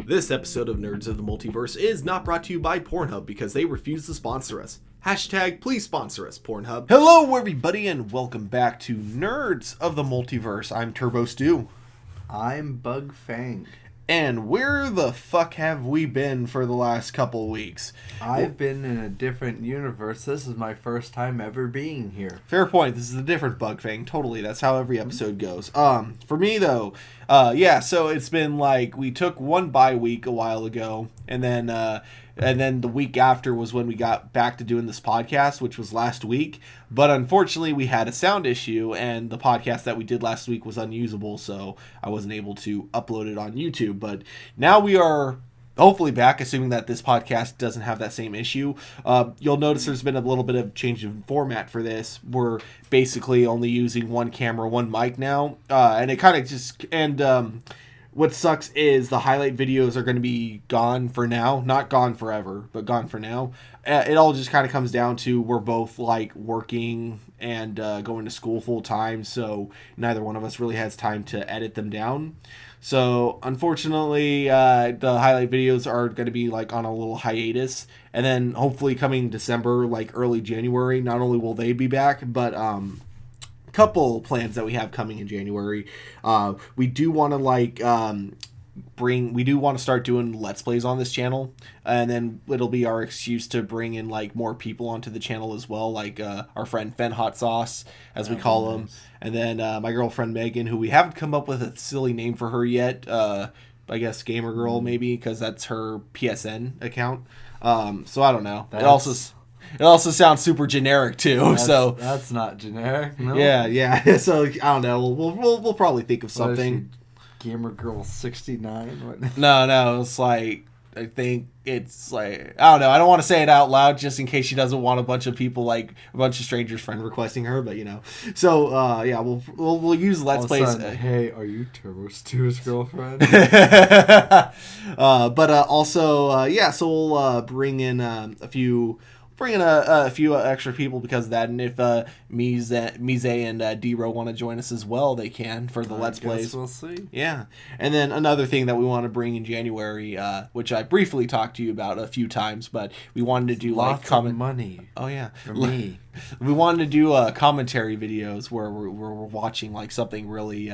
This episode of Nerds of the Multiverse is not brought to you by Pornhub because they refuse to sponsor us. Hashtag please sponsor us, Pornhub. Hello everybody and welcome back to Nerds of the Multiverse. I'm Turbo Stew. I'm Bug Fang. And where the fuck have we been for the last couple weeks? I've been in a different universe. This is my first time ever being here. Fair point. This is a different Bug Fang. Totally. That's how every episode goes. For me though, so it's been like we took one bye week a while ago, and then the week after was when we got back to doing this podcast, which was last week. But unfortunately, we had a sound issue, and the podcast that we did last week was unusable, so I wasn't able to upload it on YouTube. But now we are hopefully back, assuming that this podcast doesn't have that same issue. You'll notice there's been a little bit of change in format for this. We're basically only using one camera, one mic now, and it kind of just... What sucks is the highlight videos are going to be gone for now. Not gone forever, but gone for now. It all just kind of comes down to we're both like working and going to school full time, so neither one of us really has time to edit them down. So unfortunately, the highlight videos are going to be like on a little hiatus, and then hopefully coming December, like early January, not only will they be back, but couple plans that we have coming in January. We do want to start doing Let's Plays on this channel, and then it'll be our excuse to bring in like more people onto the channel as well, like our friend Fen Hot Sauce, as we call him, and then my girlfriend Megan, who we haven't come up with a silly name for her yet. I guess Gamer Girl maybe, because that's her PSN account. So I don't know. It also sounds super generic too. That's not generic. No. Yeah. So I don't know. We'll probably think of something. Gamer Girl 69. No. It's like I think it's like I don't know. I don't want to say it out loud just in case she doesn't want a bunch of people, like a bunch of strangers friend requesting her. But you know. So yeah, we'll use Let's Plays. Hey, are you Turbo Stew's girlfriend? But also yeah. So we'll bring in a few extra people because of that, and if Mize and D-Ro want to join us as well, they can for the Let's Plays. We'll see. Yeah, and then another thing that we want to bring in January, which I briefly talked to you about a few times, but we wanted to do lots of money. Oh yeah, for me. We wanted to do commentary videos where we're watching like something really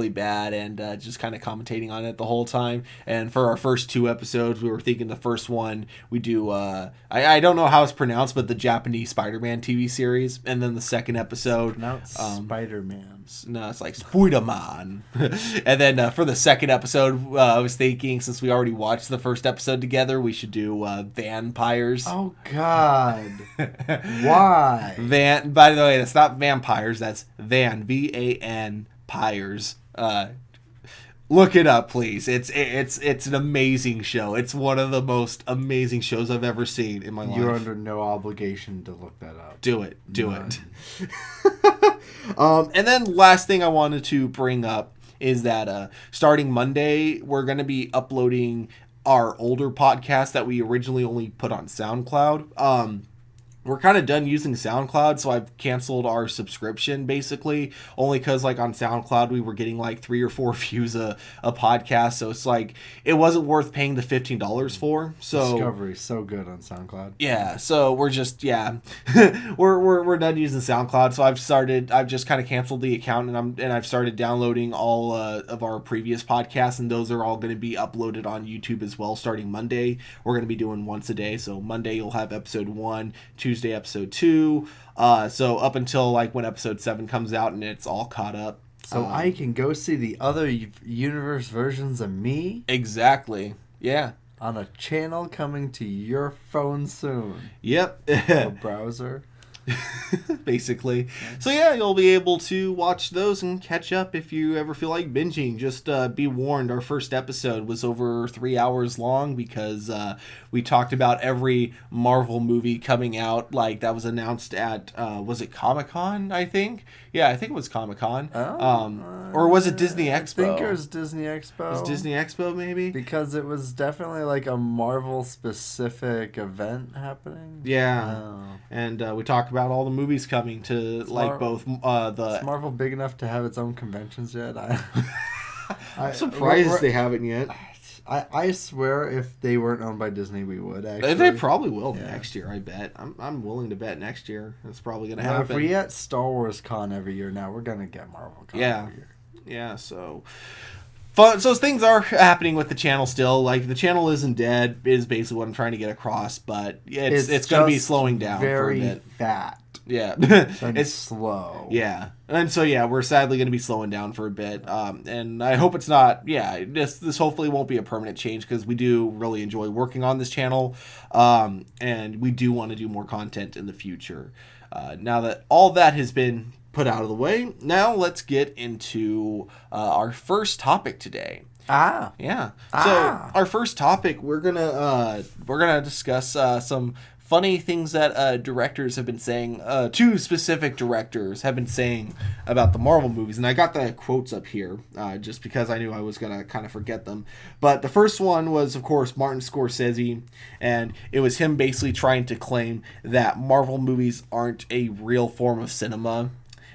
bad and just kind of commentating on it the whole time. And for our first two episodes, we were thinking the first one we do I don't know how it's pronounced, but the Japanese Spider-Man TV series, and then the second episode Spider-Man. No, it's like Spider-Man. And then for the second episode, I was thinking, since we already watched the first episode together, we should do vampires. Oh God. Why? By the way, that's not vampires, that's V-A-N Pyres. Look it up, please. It's an amazing show. It's one of the most amazing shows I've ever seen in my life. You're under no obligation to look that up. Do it. And then last thing I wanted to bring up is that starting Monday, we're going to be uploading our older podcast that we originally only put on SoundCloud. We're kind of done using SoundCloud, so I've canceled our subscription, basically, only because, like, on SoundCloud, we were getting, like, 3 or 4 views a podcast, so it's, like, it wasn't worth paying the $15 for, so... Discovery's so good on SoundCloud. Yeah, so we're just, we're done using SoundCloud, so I've just kind of canceled the account, and I've started downloading all of our previous podcasts, and those are all going to be uploaded on YouTube as well, starting Monday. We're going to be doing once a day, so Monday you'll have episode 1, Tuesday episode 2, so up until like when episode 7 comes out and it's all caught up. So I can go see the other universe versions of me? Exactly. Yeah. On a channel coming to your phone soon. Yep. A browser. Basically. So yeah, you'll be able to watch those and catch up if you ever feel like binging. Just be warned, our first episode was over 3 hours long because we talked about every Marvel movie coming out, like that was announced at was it Comic-Con, I think? Yeah, I think it was Comic-Con. Or was it Disney Expo? I think it was Disney Expo. It was Disney Expo, maybe? Because it was definitely like a Marvel-specific event happening. Yeah. And we talked about all the movies coming to, like, both the... Is Marvel big enough to have its own conventions yet? I'm surprised they haven't yet. I swear if they weren't owned by Disney, we would actually. They probably will next year, I bet. I'm willing to bet next year. That's probably going to happen. If we get Star Wars Con every year now, we're going to get Marvel Con every year. Yeah, so... Fun. So things are happening with the channel still. Like, the channel isn't dead, is basically what I'm trying to get across, but it's going to be slowing down for a bit. Very fat. Yeah. It's slow. Yeah. And so, yeah, we're sadly going to be slowing down for a bit. And I hope it's not, this hopefully won't be a permanent change, because we do really enjoy working on this channel. And we do want to do more content in the future. Now that all that has been put out of the way, now let's get into our first topic today. So our first topic, we're gonna discuss some funny things that directors have been saying. Two specific directors have been saying about the Marvel movies, and I got the quotes up here just because I knew I was gonna kind of forget them. But the first one was, of course, Martin Scorsese, and it was him basically trying to claim that Marvel movies aren't a real form of cinema.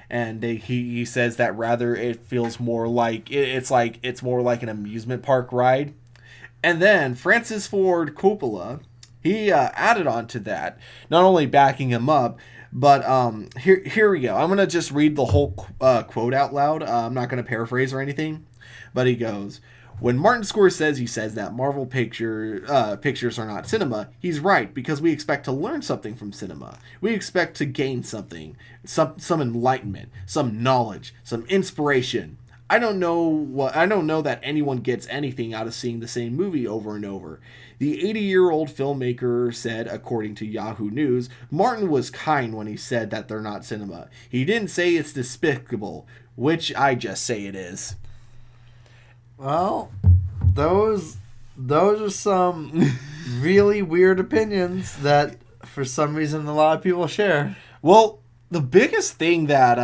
And he says that rather it feels more like it's more like an amusement park ride. And then Francis Ford Coppola, he added on to that, not only backing him up, but here we go. I'm gonna just read the whole quote out loud. I'm not gonna paraphrase or anything, but he goes, "When Martin Scorsese says that Marvel pictures are not cinema, he's right, because we expect to learn something from cinema. We expect to gain something, some enlightenment, some knowledge, some inspiration. I don't know that anyone gets anything out of seeing the same movie over and over." The 80-year-old filmmaker said, according to Yahoo News, Martin was kind when he said that they're not cinema. He didn't say it's despicable, which I just say it is. Well, those are some really weird opinions that, for some reason, a lot of people share. Well, the biggest thing that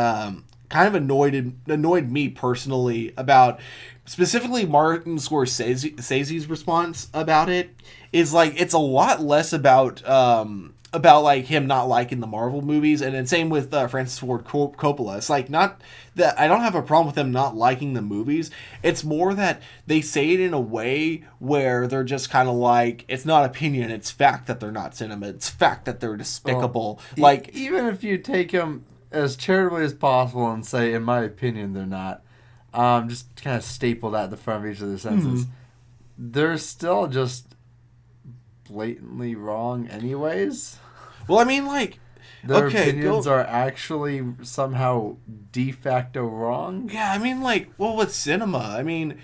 kind of annoyed me personally about specifically Martin Scorsese's response about it is, like, it's a lot less about like him not liking the Marvel movies, and then same with Francis Ford Coppola. It's like, not that I don't have a problem with them not liking the movies. It's more that they say it in a way where they're just kind of like, it's not opinion, it's fact that they're not cinema. It's fact that they're despicable. Well, even if you take them as charitably as possible and say, in my opinion, they're not, just kind of staple that at the front of each of their sentences, they're still just blatantly wrong anyways. Well, I mean, like, their opinions are actually somehow de facto wrong. Yeah, I mean, like, well, with cinema, I mean,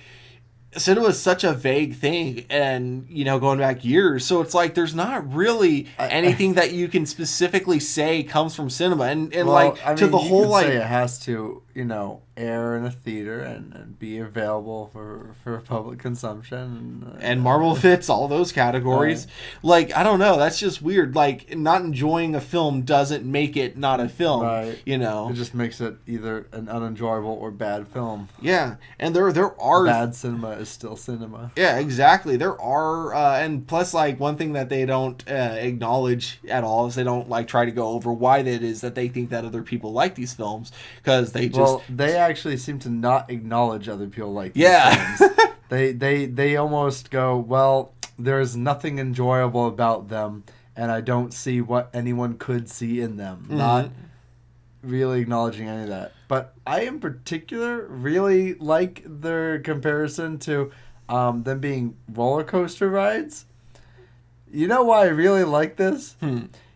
cinema is such a vague thing, and, you know, going back years, so it's like there's not really anything that you can specifically say comes from cinema, and well, like, I mean, to the whole, like, say it has to, you know, air in a theater and be available for public consumption. And Marvel fits all those categories. Right. Like, I don't know, that's just weird. Like, not enjoying a film doesn't make it not a film, right. You know? It just makes it either an unenjoyable or bad film. Yeah, and there are... Bad cinema is still cinema. Yeah, exactly. There are, and plus, like, one thing that they don't acknowledge at all is they don't, like, try to go over why it is that they think that other people like these films, because they just... Well, they actually seem to not acknowledge other people like these films. They almost go, well, there's nothing enjoyable about them, and I don't see what anyone could see in them. Mm-hmm. Not really acknowledging any of that. But I, in particular, really like their comparison to them being roller coaster rides. You know why I really like this?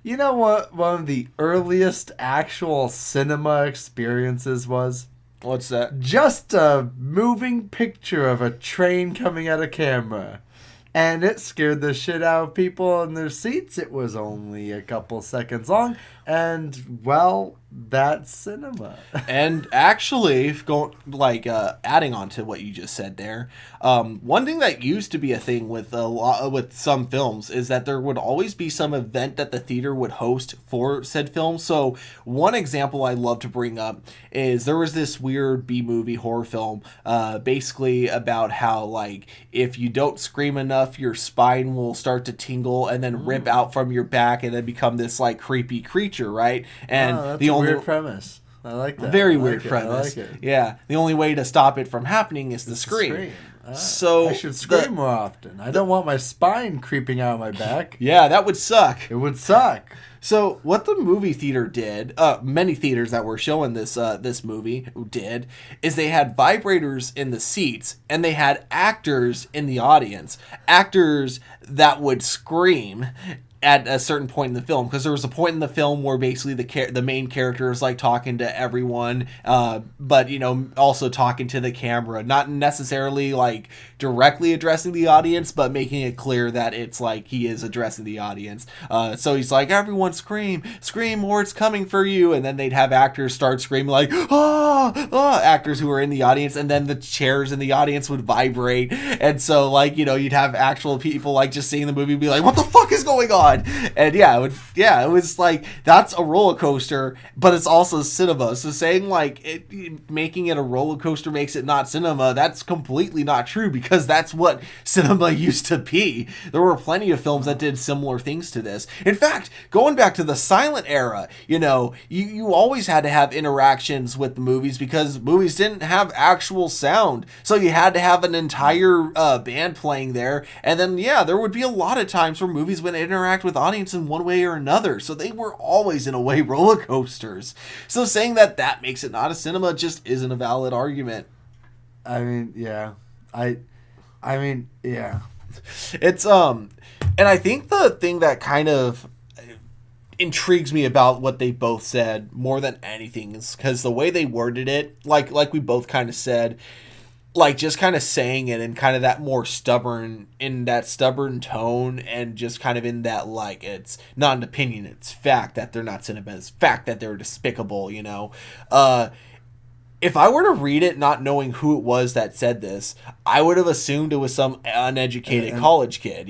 You know what one of the earliest actual cinema experiences was? What's that? Just a moving picture of a train coming at a camera. And it scared the shit out of people in their seats. It was only a couple seconds long. And, well, that's cinema. And actually, adding on to what you just said there, one thing that used to be a thing with some films is that there would always be some event that the theater would host for said film. So one example I love to bring up is there was this weird B-movie horror film, basically about how, like, if you don't scream enough, your spine will start to tingle and then rip out from your back and then become this, like, creepy creature, right? And that's the only weird premise. I like that. Very weird premise. I like it. Yeah. The only way to stop it from happening is to scream. So I should scream more often. I don't want my spine creeping out of my back. Yeah, that would suck. It would suck. So what the movie theater did, many theaters that were showing this movie did, is they had vibrators in the seats and they had actors in the audience, actors that would scream at a certain point in the film, because there was a point in the film where basically the main character is like talking to everyone, but also talking to the camera, not necessarily like directly addressing the audience, but making it clear that it's like he is addressing the audience. So he's like, everyone scream, or it's coming for you, and then they'd have actors start screaming like, actors who were in the audience, and then the chairs in the audience would vibrate, and so like you'd have actual people like just seeing the movie be like, what the fuck is going on? And it was like, that's a roller coaster, but it's also cinema. So saying like making it a roller coaster makes it not cinema, that's completely not true, because that's what cinema used to be. There were plenty of films that did similar things to this. In fact, going back to the silent era, you always had to have interactions with the movies, because movies didn't have actual sound. So you had to have an entire band playing there. And then, there would be a lot of times where movies would interact with audience in one way or another. So they were always, in a way, roller coasters. So saying that makes it not a cinema just isn't a valid argument. I mean, yeah. I mean, yeah. It's, and I think the thing that kind of intrigues me about what they both said more than anything is because the way they worded it, like we both kind of said, like just kind of saying it in kind of that more stubborn tone, and just kind of in that, like, it's not an opinion, it's fact that they're not cinema, it's fact that they're despicable, if I were to read it not knowing who it was that said this, I would have assumed it was some uneducated college kid,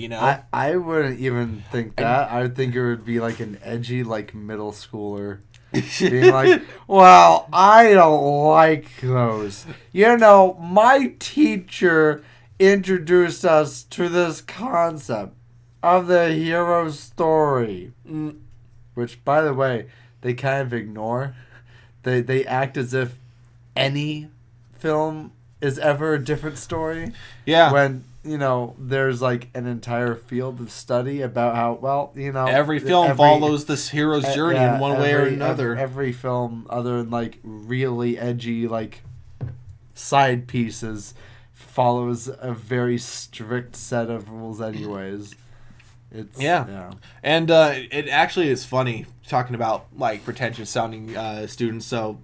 I wouldn't even think that. I would think it would be like an edgy, like, middle schooler being like, well, I don't like those. My teacher introduced us to this concept of the hero story. Which, by the way, they kind of ignore. They act as if any film is ever a different story. Yeah. When, there's like an entire field of study about how, every film follows this hero's journey in one way or another. Every film, other than like really edgy, like side pieces, follows a very strict set of rules anyways. It's, and it actually is funny talking about like pretentious sounding students. So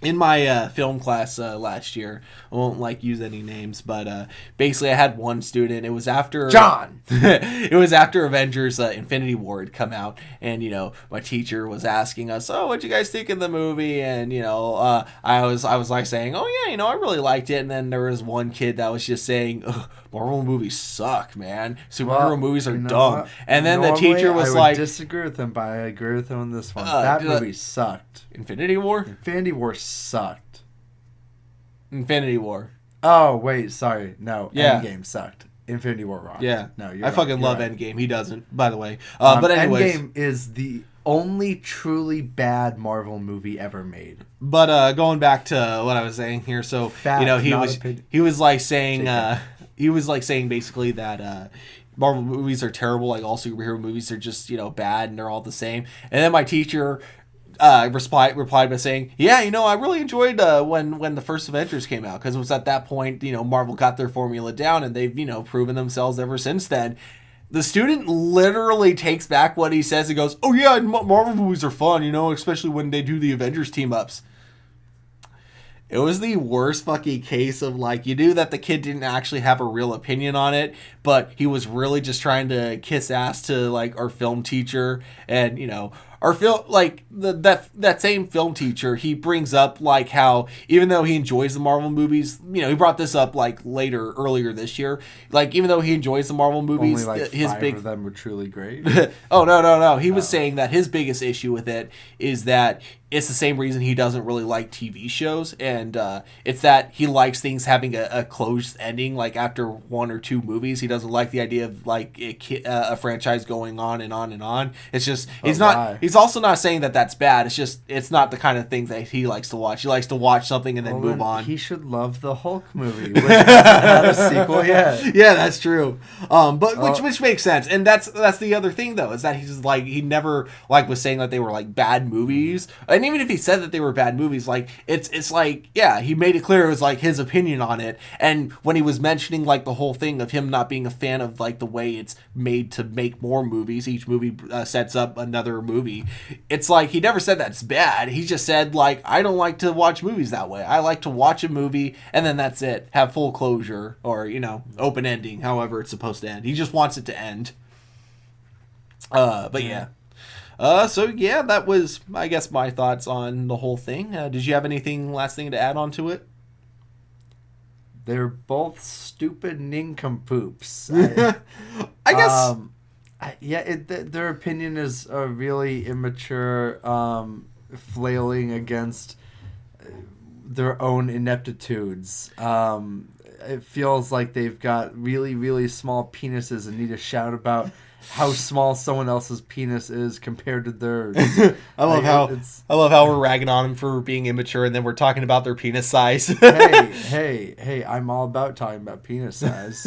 in my film class last year, I won't like use any names, but basically I had one student. It was after John. It was after Avengers Infinity War had come out, and my teacher was asking us, "Oh, what'd you guys think of the movie?" And I was like saying, "Oh yeah, I really liked it." And then there was one kid that was just saying, "Marvel movies suck, man. Superhero movies are dumb." What? And then the teacher was like, I disagree with him, but I agree with him on this one. That movie sucked. Infinity War sucked. Infinity War. Oh, wait, sorry. No, yeah. Endgame sucked. Infinity War rocked. Yeah. No, I fucking love Endgame. He doesn't, by the way. But anyways. Endgame is the only truly bad Marvel movie ever made. But going back to what I was saying here, so he was like saying basically that Marvel movies are terrible, like all superhero movies are just, bad and they're all the same. And then my teacher replied by saying, "Yeah, I really enjoyed when the first Avengers came out, because it was at that point, Marvel got their formula down, and they've proven themselves ever since then." The student literally takes back what he says and goes, "Oh yeah, Marvel movies are fun, especially when they do the Avengers team ups." It was the worst fucking case of, like, you knew that the kid didn't actually have a real opinion on it, but he was really just trying to kiss ass to, like, our film teacher. And, our film, like, that same film teacher, he brings up, like, how even though he enjoys the Marvel movies, he brought this up, like, earlier this year, like, even though he enjoys the Marvel movies, only like his 5 of them were truly great. Oh, no. He was saying that his biggest issue with it is that it's the same reason he doesn't really like TV shows, and it's that he likes things having a closed ending, like after 1 or 2 movies. He doesn't like the idea of, like, a franchise going on and on and on. It's just, he's not He's also not saying that that's bad. It's just it's not the kind of thing that he likes to watch. He likes to watch something and then move on. He should love the Hulk movie, which hasn't had a sequel yet. Yeah, that's true. But which makes sense, and that's the other thing though, is that he's like he never like was saying that they were like bad movies, and even if he said that they were bad movies, like it's like yeah, he made it clear it was like his opinion on it, and when he was mentioning like the whole thing of him not being a fan of like the way it's made to make more movies, each movie sets up another movie. It's like he never said that's bad. He just said like I don't like to watch movies that way. I like to watch a movie and then that's it, have full closure or open ending, however it's supposed to end. He just wants it to end. But yeah. So yeah, that was I guess my thoughts on the whole thing. Did you have anything last thing to add on to it? They're both stupid nincompoops. I guess. Their opinion is really immature, flailing against their own ineptitudes. It feels like they've got really, really small penises and need to shout about how small someone else's penis is compared to theirs. I love how we're ragging on them for being immature, and then we're talking about their penis size. hey! I'm all about talking about penis size.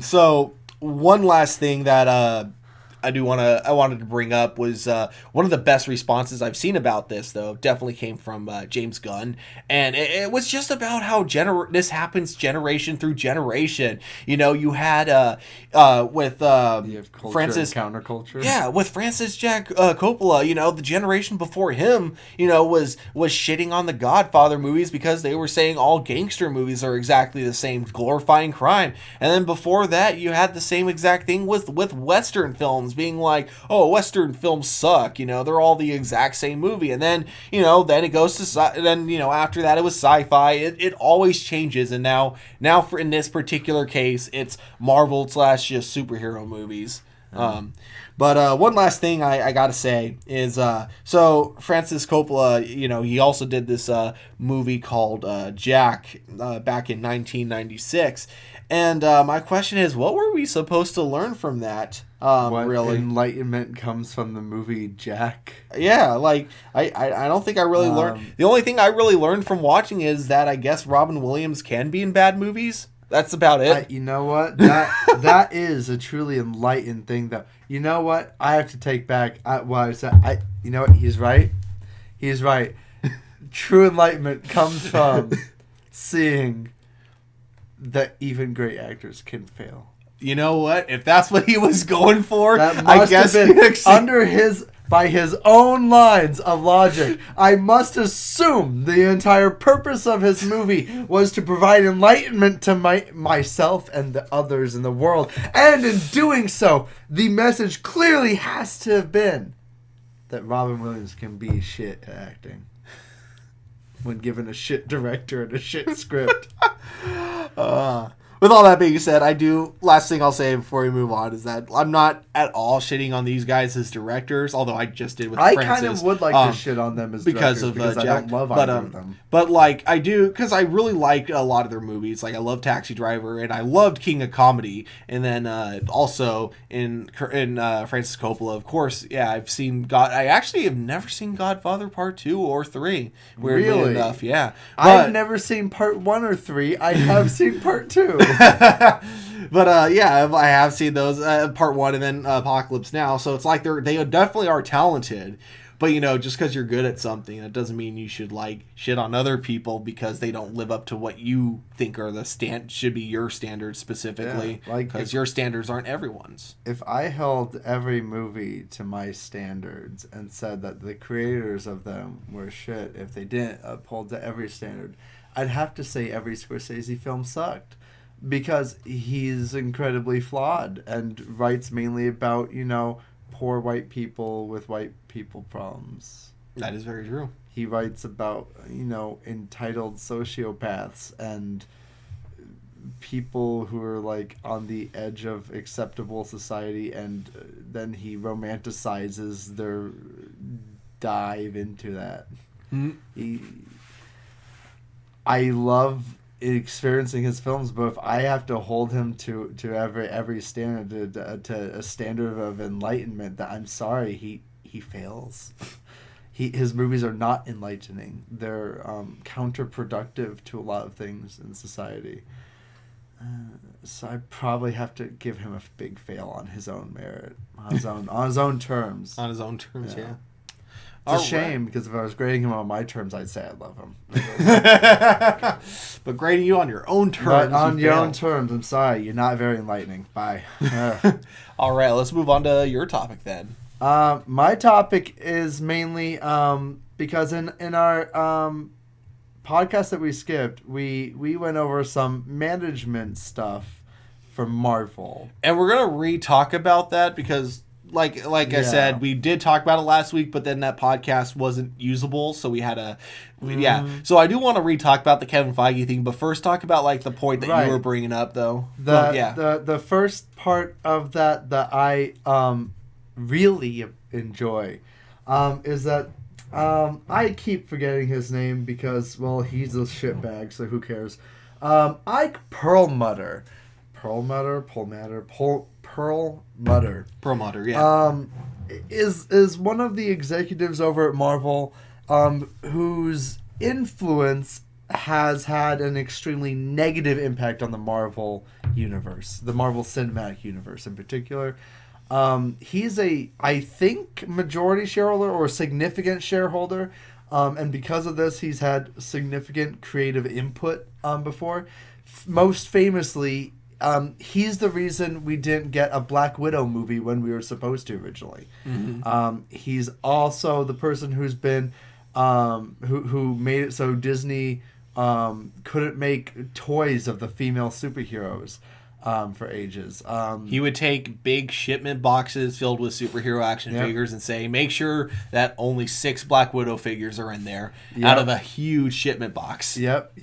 So one last thing that I wanted to bring up was one of the best responses I've seen about this, though, definitely came from James Gunn, and it was just about how this happens generation through generation. You had with Francis counterculture, with Francis Jack Coppola. The generation before him, was shitting on the Godfather movies because they were saying all gangster movies are exactly the same, glorifying crime, and then before that, you had the same exact thing with Western films. Being like, oh, Western films suck, they're all the exact same movie, and then then it goes to after that it was sci-fi. It always changes, and now for in this particular case it's Marvel / just superhero movies. But one last thing I gotta say is so Francis Coppola, he also did this movie called Jack back in 1996, and my question is, what were we supposed to learn from that? What really enlightenment comes from the movie Jack? Yeah, like I don't think I really learned. The only thing I really learned from watching is that I guess Robin Williams can be in bad movies. That's about it. You know what? That is a truly enlightened thing, though. You know what? I have to take back what I said. You know what? He's right. He's right. True enlightenment comes from seeing that even great actors can fail. You know what? If that's what he was going for, that must have been by his own lines of logic. I must assume the entire purpose of his movie was to provide enlightenment to myself and the others in the world. And in doing so, the message clearly has to have been that Robin Williams can be shit at acting when given a shit director and a shit script. With all that being said, last thing I'll say before we move on is that I'm not at all shitting on these guys as directors, although I just did with Francis. I kind of would like to shit on them as directors because I don't love either of them. But like I do, because I really like a lot of their movies. Like I love Taxi Driver, and I loved King of Comedy, and then also in Francis Coppola, of course. Yeah, I've seen God. I actually have never seen Godfather Part 2 or 3. Weirdly enough, yeah. I've never seen Part 1 or 3. I have seen Part 2. But I have seen those Part 1 and then Apocalypse Now. So it's like they definitely are talented. But just because you're good at something, that doesn't mean you should like shit on other people because they don't live up to what you think are should be your standards specifically. Yeah, because your standards aren't everyone's. If I held every movie to my standards and said that the creators of them were shit, if they didn't uphold to every standard, I'd have to say every Scorsese film sucked. Because he's incredibly flawed and writes mainly about, poor white people with white people problems. That is very true. He writes about, entitled sociopaths and people who are like on the edge of acceptable society, and then he romanticizes their dive into that. Mm-hmm. I love experiencing his films, but if I have to hold him to every standard to a standard of enlightenment, that I'm sorry, he he fails. His movies are not enlightening. They're counterproductive to a lot of things in society. So I probably have to give him a big fail on his own merit, on his own terms. On his own terms, yeah. It's a shame, because if I was grading him on my terms, I'd say I love him. But grading you on your own terms. But on your own terms, I'm sorry. You're not very enlightening. Bye. All right, let's move on to your topic then. My topic is mainly because in our podcast that we skipped, we went over some management stuff from Marvel. And we're going to re-talk about that because... Like I said, we did talk about it last week, but then that podcast wasn't usable, so we had to... Yeah. So I do want to re-talk about the Kevin Feige thing, but first talk about like the point that you were bringing up, though. The first part of that I really enjoy is that I keep forgetting his name because, well, he's a shitbag, so who cares? Ike Perlmutter. Perlmutter, yeah. Is one of the executives over at Marvel whose influence has had an extremely negative impact on the Marvel universe, the Marvel Cinematic Universe in particular. He's I think, majority shareholder or significant shareholder, and because of this, he's had significant creative input before. Most famously, he's the reason we didn't get a Black Widow movie when we were supposed to originally. Mm-hmm. He's also the person who's been who made it so Disney couldn't make toys of the female superheroes for ages. He would take big shipment boxes filled with superhero action figures and say, make sure that only 6 Black Widow figures are in there out of a huge shipment box. Yep.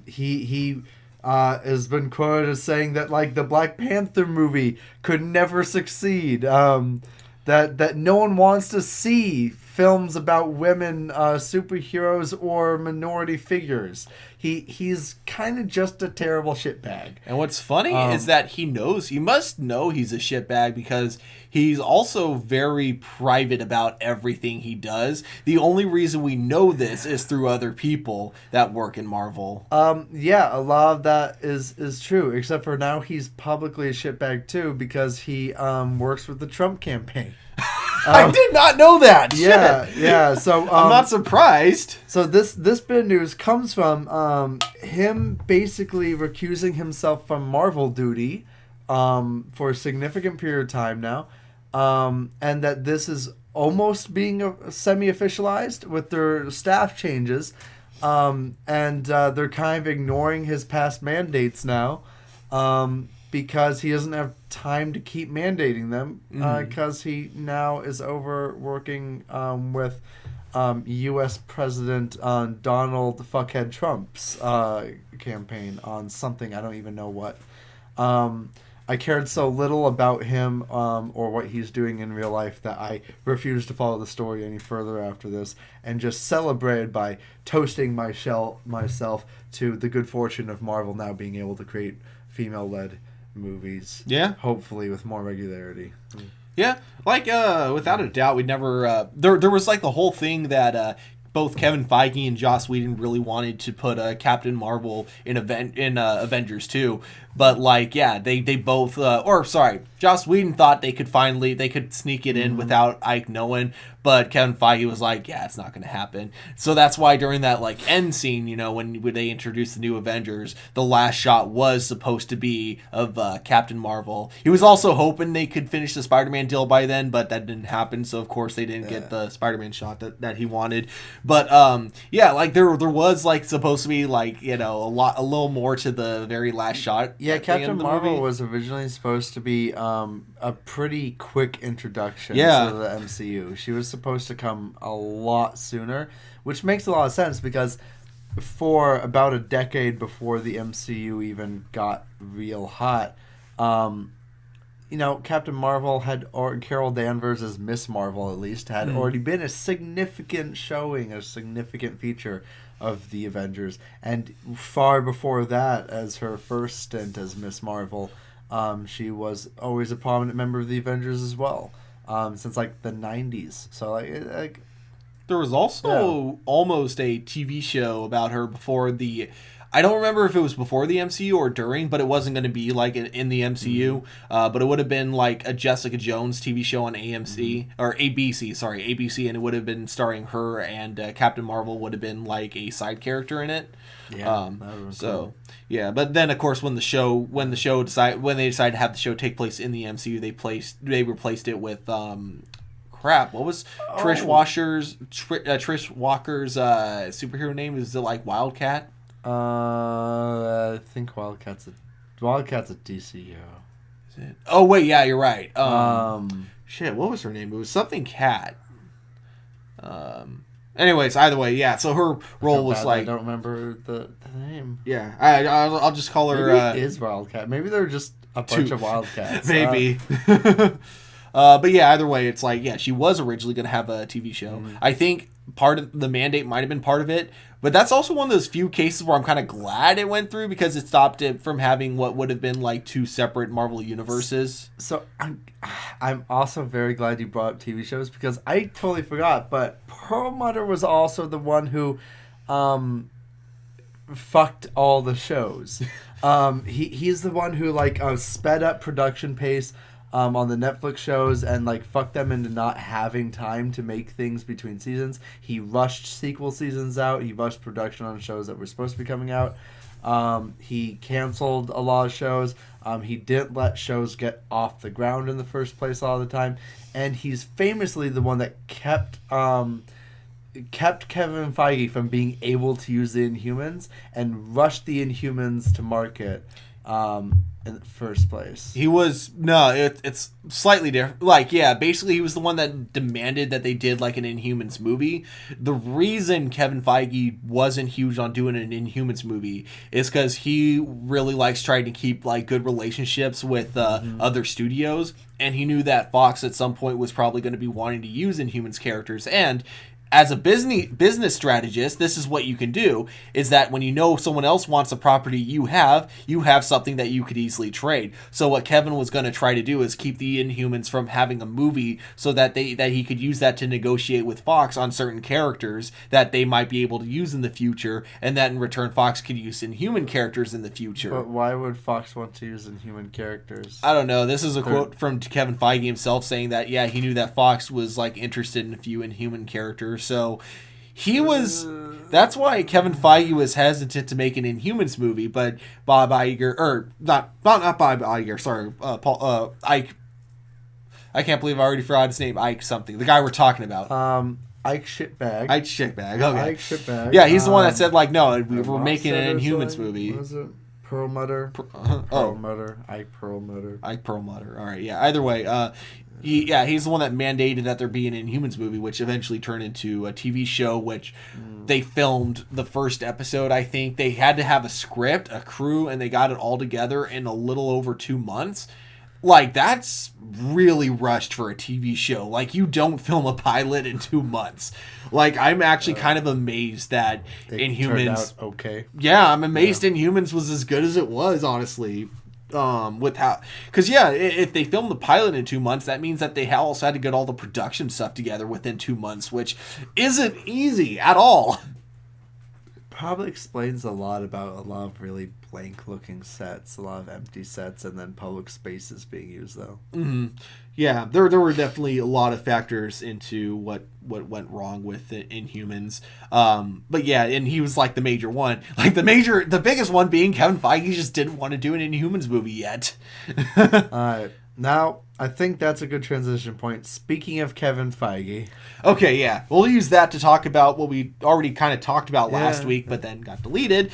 He has been quoted as saying that like the Black Panther movie could never succeed. That no one wants to see films about women superheroes or minority figures. He's kind of just a terrible shitbag. And what's funny is that he must know he's a shitbag because he's also very private about everything he does. The only reason we know this is through other people that work in Marvel. Yeah, a lot of that is true, except for now he's publicly a shitbag too because he works with the Trump campaign. I did not know that. Yeah. So I'm not surprised. So this bit of news comes from him basically recusing himself from Marvel duty for a significant period of time now, and that this is almost being semi-officialized with their staff changes, and they're kind of ignoring his past mandates now. Because he doesn't have time to keep mandating them, because he now is overworking with U.S. President Donald Fuckhead Trump's campaign on something I don't even know what. I cared so little about him or what he's doing in real life that I refused to follow the story any further after this and just celebrated by toasting myself to the good fortune of Marvel now being able to create female-led movies, hopefully with more regularity. Without a doubt, we'd never there was like the whole thing that both Kevin Feige and Joss Whedon really wanted to put Captain Marvel in Avengers 2, but they both Joss Whedon thought they could sneak it in without Ike knowing, but Kevin Feige was like, yeah, it's not going to happen. So that's why during that end scene, when they introduced the new Avengers, the last shot was supposed to be of Captain Marvel. He was also hoping they could finish the Spider-Man deal by then, but that didn't happen. So of course they didn't get the Spider-Man shot that he wanted. But there was supposed to be a little more to the very last shot. Yeah, Captain Marvel was originally supposed to be a pretty quick introduction to the MCU. She was supposed to come a lot sooner, which makes a lot of sense because for about a decade before the MCU even got real hot, Captain Marvel or Carol Danvers as Miss Marvel at least had already been a significant showing, a significant feature of the Avengers, and far before that, as her first stint as Miss Marvel, she was always a prominent member of the Avengers as well. since like the 90s. So like there was also almost a TV show about her before the. I don't remember if it was before the MCU or during, but it wasn't going to be like in the MCU. But it would have been like a Jessica Jones TV show on AMC or ABC, ABC, and it would have been starring her, and Captain Marvel would have been like a side character in it. Yeah. Cool. Yeah, but then of course when they decided to have the show take place in the MCU, they replaced it with crap. What was Trish Walker's superhero name? Is it like Wildcat? I think Wildcat's a DCU. Is it? Oh wait, yeah, you're right. Shit, what was her name? It was something Cat. Anyways, either way, yeah. So her role was like, I don't remember the name. Yeah, I'll just call her. Maybe it is Wildcat. Maybe they're just a bunch of Wildcats. Maybe. But yeah, either way, it's like, yeah, she was originally going to have a TV show. I think part of the mandate might have been part of it, but that's also one of those few cases where I'm kind of glad it went through because it stopped it from having what would have been like two separate Marvel universes. So I'm also very glad you brought up TV shows because I totally forgot, but Perlmutter was also the one who fucked all the shows. He's the one who like sped up production pace on the Netflix shows and like fucked them into not having time to make things between seasons. He rushed sequel seasons out. He rushed production on shows that were supposed to be coming out. He canceled a lot of shows. He didn't let shows get off the ground in the first place all the time. And he's famously the one that kept Kevin Feige from being able to use the Inhumans and rushed the Inhumans to market in the first place. He was it's slightly different. Like, yeah, basically he was the one that demanded that they did like an Inhumans movie. The reason Kevin Feige wasn't huge on doing an Inhumans movie is because he really likes trying to keep like good relationships with other studios, and he knew that Fox at some point was probably going to be wanting to use Inhumans characters. And as a business strategist, this is what you can do, is that when you know someone else wants a property you have something that you could easily trade. So what Kevin was going to try to do is keep the Inhumans from having a movie so that he could use that to negotiate with Fox on certain characters that they might be able to use in the future, and that in return Fox could use Inhuman characters in the future. But why would Fox want to use Inhuman characters? I don't know. This is a quote from Kevin Feige himself saying that, yeah, he knew that Fox was like interested in a few Inhuman characters. So he was. That's why Kevin Feige was hesitant to make an Inhumans movie, but Bob Iger, or not Bob Iger. Sorry, Ike. I can't believe I already forgot his name. Ike something. The guy we're talking about. Ike Shitbag. Ike Shitbag. Okay. Ike Shitbag. Yeah, he's the one that said like, no, we were making an Inhumans movie. Was it Perlmutter? Perlmutter. Ike Perlmutter. Ike Perlmutter. All right. Yeah. Either way. He's the one that mandated that there be an Inhumans movie, which eventually turned into a TV show, which they filmed the first episode, I think. They had to have a script, a crew, and they got it all together in a little over 2 months. Like, that's really rushed for a TV show. Like, you don't film a pilot in 2 months. Like, I'm actually kind of amazed that Inhumans... turned out okay. Yeah, I'm amazed Inhumans was as good as it was, honestly. With how, because if they filmed the pilot in 2 months, that means that they also had to get all the production stuff together within 2 months, which isn't easy at all. Probably explains a lot about a lot of really blank looking sets, a lot of empty sets, and then public spaces being used though. Mm-hmm. Yeah, there were definitely a lot of factors into what went wrong with Inhumans. But yeah, and he was like the major one. Like the biggest one being Kevin Feige just didn't want to do an Inhumans movie yet. Alright. Now, I think that's a good transition point. Speaking of Kevin Feige. Okay, yeah. We'll use that to talk about what we already kind of talked about last week, but then got deleted.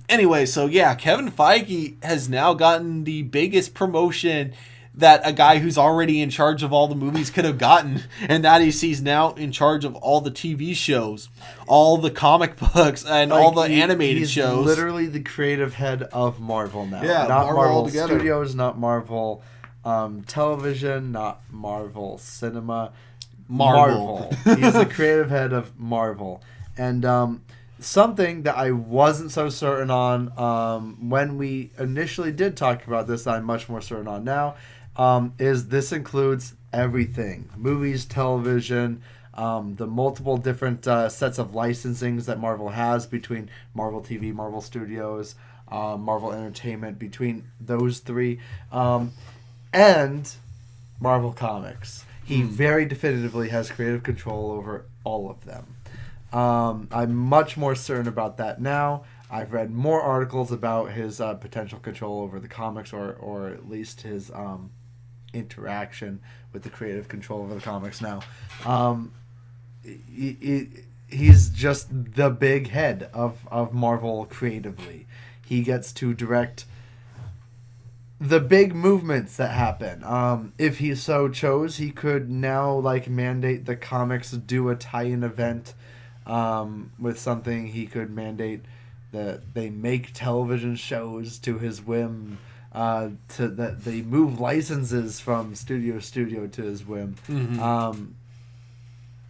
Anyway, so yeah, Kevin Feige has now gotten the biggest promotion that a guy who's already in charge of all the movies could have gotten, and that is he's now in charge of all the TV shows, all the comic books, and all the animated shows. He's literally the creative head of Marvel now. Yeah, not Marvel Studios, not Marvel Television, not Marvel Cinema. Marvel. He's the creative head of Marvel. And something that I wasn't so certain on when we initially did talk about this, I'm much more certain on now, is this includes everything. Movies, television, the multiple different sets of licensings that Marvel has between Marvel TV, Marvel Studios, Marvel Entertainment, between those three, and Marvel Comics. He very definitively has creative control over all of them. I'm much more certain about that now. I've read more articles about his potential control over the comics, or at least his interaction with the creative control over the comics now. He's just the big head of Marvel creatively. He gets to direct the big movements that happen. If he so chose, he could now mandate the comics do a tie-in event with something. He could mandate that they make television shows to his whim, that they move licenses from studio to studio to his whim.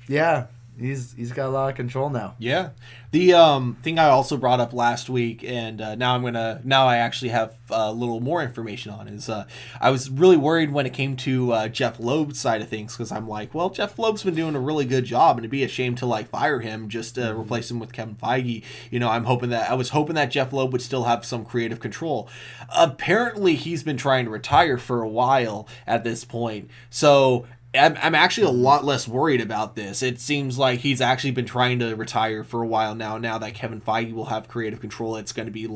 Yeah, he's got a lot of control now. Yeah. The thing I also brought up last week, and now I actually have a little more information on, is I was really worried when it came to Jeff Loeb's side of things, because I'm like, well, Jeff Loeb's been doing a really good job, and it'd be a shame to fire him just to replace him with Kevin Feige. I was hoping that Jeff Loeb would still have some creative control. Apparently, he's been trying to retire for a while at this point, so I'm actually a lot less worried about this. It seems like he's actually been trying to retire for a while now. Now that Kevin Feige will have creative control, it's going to be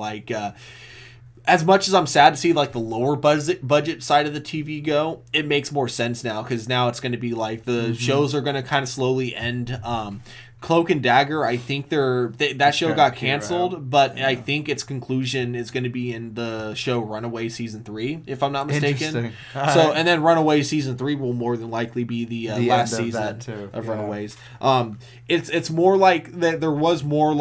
as much as I'm sad to see the lower budget side of the TV go, it makes more sense now, because now it's going to be the shows are going to kind of slowly end. Cloak and Dagger, I think that show got canceled, but I think its conclusion is going to be in the show Runaway Season 3, if I'm not mistaken. So, and then Runaway Season 3 will more than likely be the last season of Runaways. It's more that there was more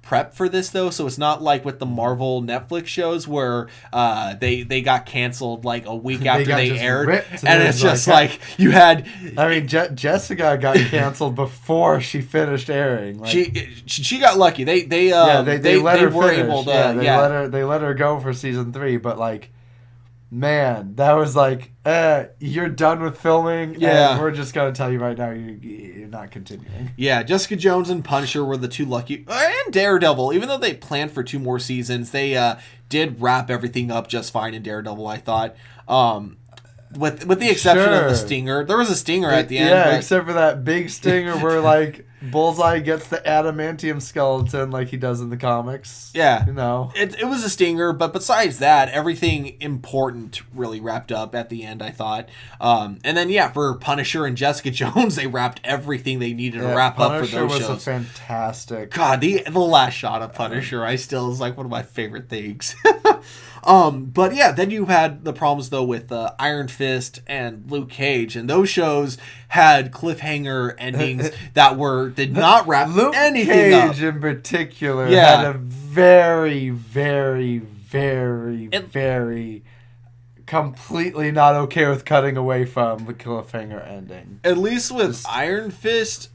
prep for this, though, so it's not like with the Marvel Netflix shows where they got canceled a week after they aired, and it's just you had... I mean, Jessica got canceled before she finished airing. She got lucky. They let her finish. Able to, they let her go for season 3, but man, that was you're done with filming, and we're just gonna tell you right now you're not continuing. Yeah, Jessica Jones and Punisher were the two lucky, and Daredevil. Even though they planned for 2 more seasons, they did wrap everything up just fine in Daredevil, I thought. With the exception of the stinger. There was a stinger at the end. Yeah, except for that big stinger where Bullseye gets the adamantium skeleton like he does in the comics. Yeah. It was a stinger, but besides that, everything important really wrapped up at the end, I thought. And then, for Punisher and Jessica Jones, they wrapped everything they needed to wrap up for those shows. Punisher was a fantastic... God, the last shot of Punisher, I still is one of my favorite things. But then you had the problems though with Iron Fist and Luke Cage, and those shows had cliffhanger endings that did not wrap anything up. Luke Cage in particular had a very, very, very, very completely not okay with cutting away from the cliffhanger ending. At least with Iron Fist,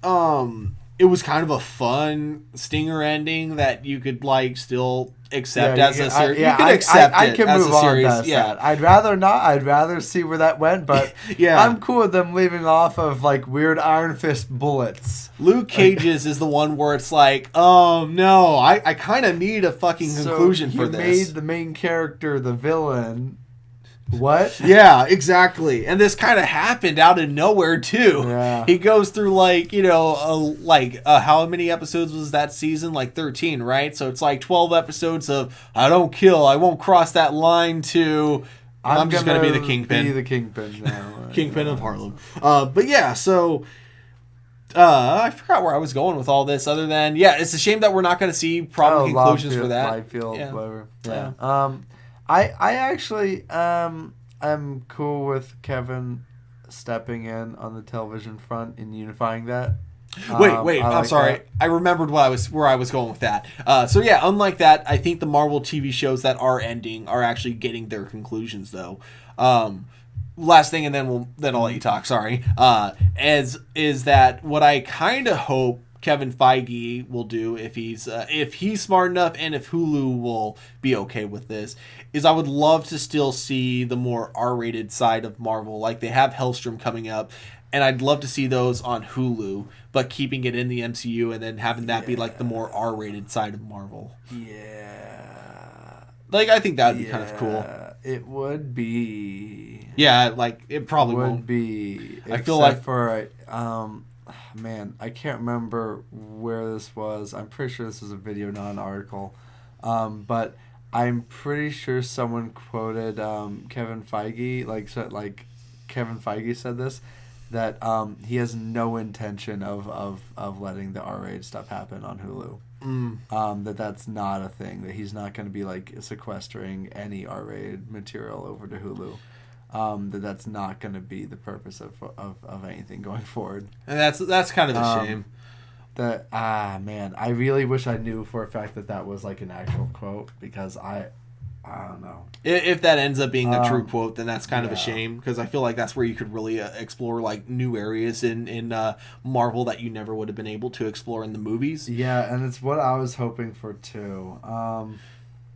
it was kind of a fun stinger ending that you could still accept as a series. You could accept I it can as move a series. On past that. I'd rather not. I'd rather see where that went, but I'm cool with them leaving off of weird Iron Fist bullets. Luke Cage's is the one where it's oh no, I kind of need a fucking conclusion for this. You made the main character the villain. What? Yeah, exactly. And this kind of happened out of nowhere too. Yeah. He goes through how many episodes was that season? 13, right? So it's 12 episodes of I don't kill, I won't cross that line to I'm just gonna be the Kingpin. Be the Kingpin now. Kingpin of Harlem. So I forgot where I was going with all this. Other than it's a shame that we're not going to see conclusions for that. Whatever. Yeah. I actually am cool with Kevin stepping in on the television front and unifying that. Wait, I'm sorry. That. I remembered where I was going with that. Unlike that, I think the Marvel TV shows that are ending are actually getting their conclusions though. Last thing, and then I'll let you talk. Sorry. Is that what I kind of hope Kevin Feige will do if he's smart enough, and if Hulu will be okay with this, is I would love to still see the more R-rated side of Marvel. Like, they have Hellstrom coming up, and I'd love to see those on Hulu, but keeping it in the MCU and then having that be like the more R-rated side of Marvel. Yeah. Like, I think that would be kind of cool. It would be. Yeah, like, it probably would won't be. I feel like for man, I can't remember where this was. I'm pretty sure this was a video, not an article. But I'm pretty sure someone quoted Kevin Feige, like Kevin Feige said this, that he has no intention of letting the R-rated stuff happen on Hulu. That's not a thing, that he's not going to be like sequestering any R-rated material over to Hulu. That's not going to be the purpose of anything going forward. And that's kind of a shame. Man, I really wish I knew for a fact that was like an actual quote, because I don't know. If that ends up being a true quote, then that's kind of a shame, because I feel like that's where you could really explore like new areas in Marvel that you never would have been able to explore in the movies. Yeah, and it's what I was hoping for too.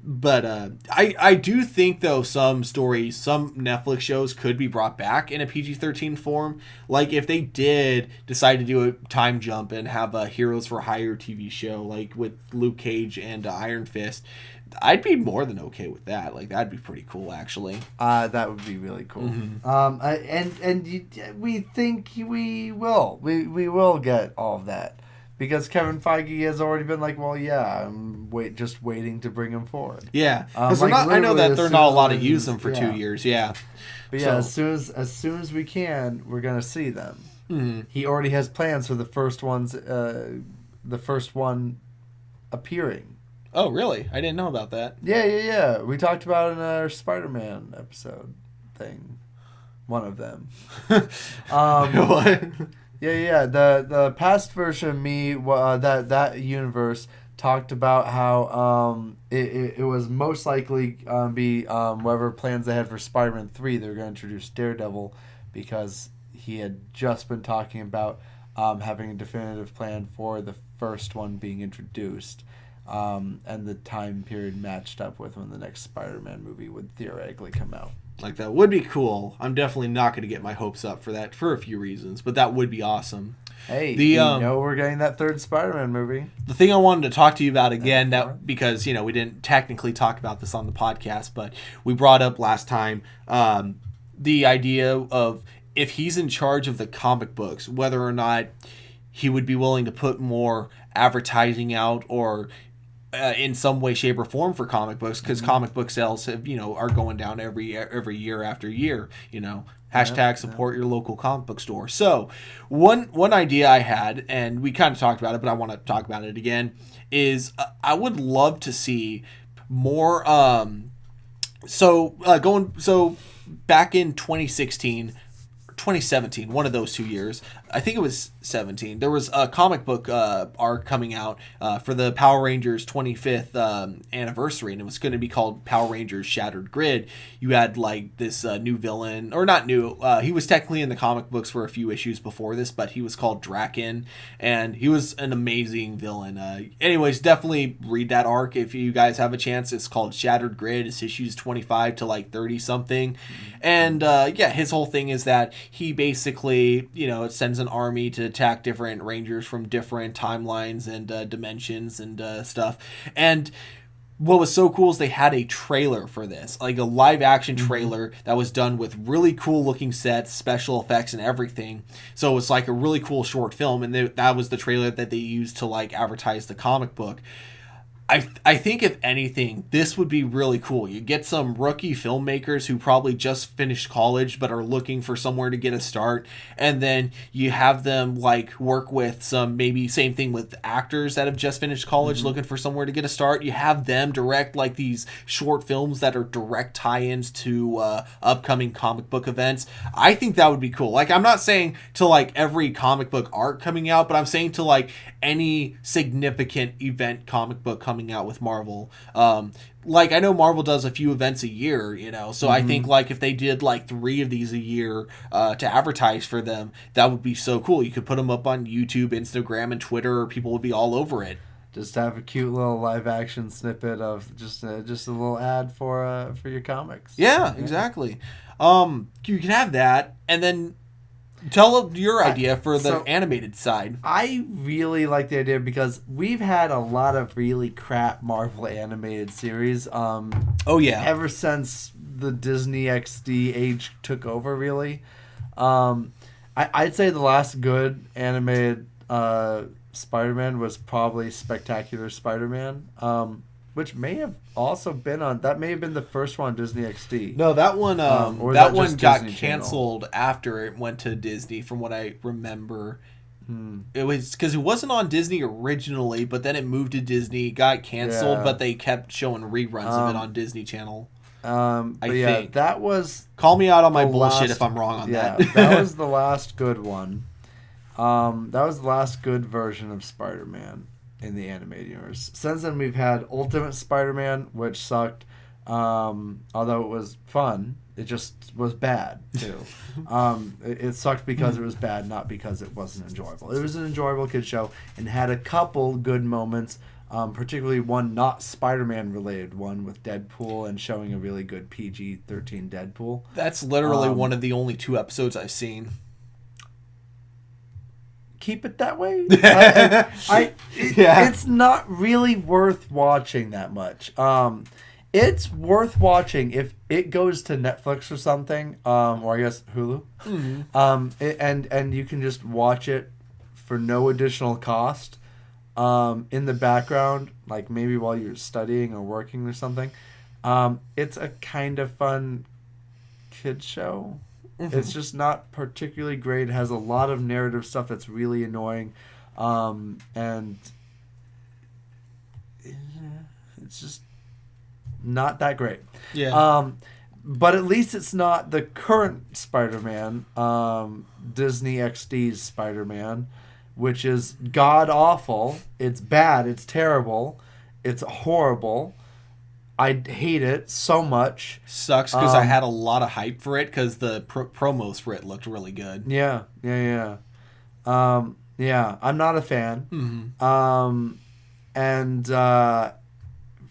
But I do think, though, some Netflix shows could be brought back in a PG-13 form. Like, if they did decide to do a time jump and have a Heroes for Hire TV show, like with Luke Cage and Iron Fist, I'd be more than okay with that. Like, that'd be pretty cool, actually. That would be really cool. We think we will. We will get all of that. Because Kevin Feige has already been like, well, yeah, I'm just waiting to bring him forward. Yeah, because I know that they're not allowed to use them for 2 years. Yeah, but yeah, as soon as we can, we're gonna see them. Mm-hmm. He already has plans for the first one appearing. Oh, really? I didn't know about that. Yeah. We talked about it in our Spider-Man episode thing. One of them. What? Yeah. The past version of me, that universe talked about how it was most likely be whatever plans they had for Spider-Man 3. They were going to introduce Daredevil, because he had just been talking about having a definitive plan for the first one being introduced, and the time period matched up with when the next Spider-Man movie would theoretically come out. Like, that would be cool. I'm definitely not going to get my hopes up for that for a few reasons, but that would be awesome. Hey, we're getting that third Spider-Man movie. The thing I wanted to talk to you about again, because, we didn't technically talk about this on the podcast, but we brought up last time the idea of, if he's in charge of the comic books, whether or not he would be willing to put more advertising out or in some way, shape, or form for comic books, because comic book sales have, are going down every year after year. Hashtag support your local comic book store. So one idea I had, and we kind of talked about it, but I want to talk about it again, is I would love to see more. Back in 2017, one of those 2 years, I think it was 17, there was a comic book arc coming out for the Power Rangers 25th anniversary, and it was going to be called Power Rangers Shattered Grid. You had like this new villain, or not new, he was technically in the comic books for a few issues before this, but he was called Draken, and he was an amazing villain. Anyways, definitely read that arc if you guys have a chance. It's called Shattered Grid. It's issues 25 to like 30 something, and his whole thing is that he basically, sends an army to attack different Rangers from different timelines and dimensions and stuff. And what was so cool is they had a trailer for this, like a live action trailer that was done with really cool looking sets, special effects, and everything. So it was like a really cool short film, and that was the trailer that they used to like advertise the comic book. I think, if anything, this would be really cool. You get some rookie filmmakers who probably just finished college but are looking for somewhere to get a start, and then you have them like work with some, maybe same thing with actors that have just finished college looking for somewhere to get a start. You have them direct like these short films that are direct tie-ins to upcoming comic book events. I think that would be cool. Like, I'm not saying to like every comic book arc coming out, but I'm saying to like any significant event comic book coming coming out with Marvel. Like, I know Marvel does a few events a year, you know, so I think, like, if they did, like, 3 of these a year to advertise for them, that would be so cool. You could put them up on YouTube, Instagram, and Twitter, people would be all over it. Just have a cute little live action snippet of just a little ad for your comics. Yeah, exactly. You can have that, and then tell your idea for the animated side. I really like the idea because we've had a lot of really crap Marvel animated series. Oh yeah. Ever since the Disney XD age took over, really. I'd say the last good animated Spider-Man was probably Spectacular Spider-Man, which may have also been on. That may have been the first one on Disney XD. No, that one. Or that one got Disney canceled after it went to Disney, from what I remember. It was because it wasn't on Disney originally, but then it moved to Disney, got canceled, but they kept showing reruns of it on Disney Channel. I think that was. Call me out on my bullshit if I'm wrong on that. That was the last good one. That was the last good version of Spider-Man in the animated universe. Since then, we've had Ultimate Spider-Man, which sucked. Although it was fun, it just was bad, too. It sucked because it was bad, not because it wasn't enjoyable. It was an enjoyable kid show and had a couple good moments, particularly one not Spider-Man related one with Deadpool and showing a really good PG-13 Deadpool. That's literally one of the only 2 episodes I've seen. Keep it that way. It's not really worth watching that much. It's worth watching if it goes to Netflix or something, or I guess Hulu. And you can just watch it for no additional cost in the background, like maybe while you're studying or working or something. It's a kind of fun kid show. It's just not particularly great. It has a lot of narrative stuff that's really annoying. And it's just not that great. Yeah. But at least it's not the current Spider-Man, Disney XD's Spider-Man, which is god-awful. It's bad. It's terrible. It's horrible. I hate it so much. Sucks because I had a lot of hype for it because the promos for it looked really good. Yeah. I'm not a fan. And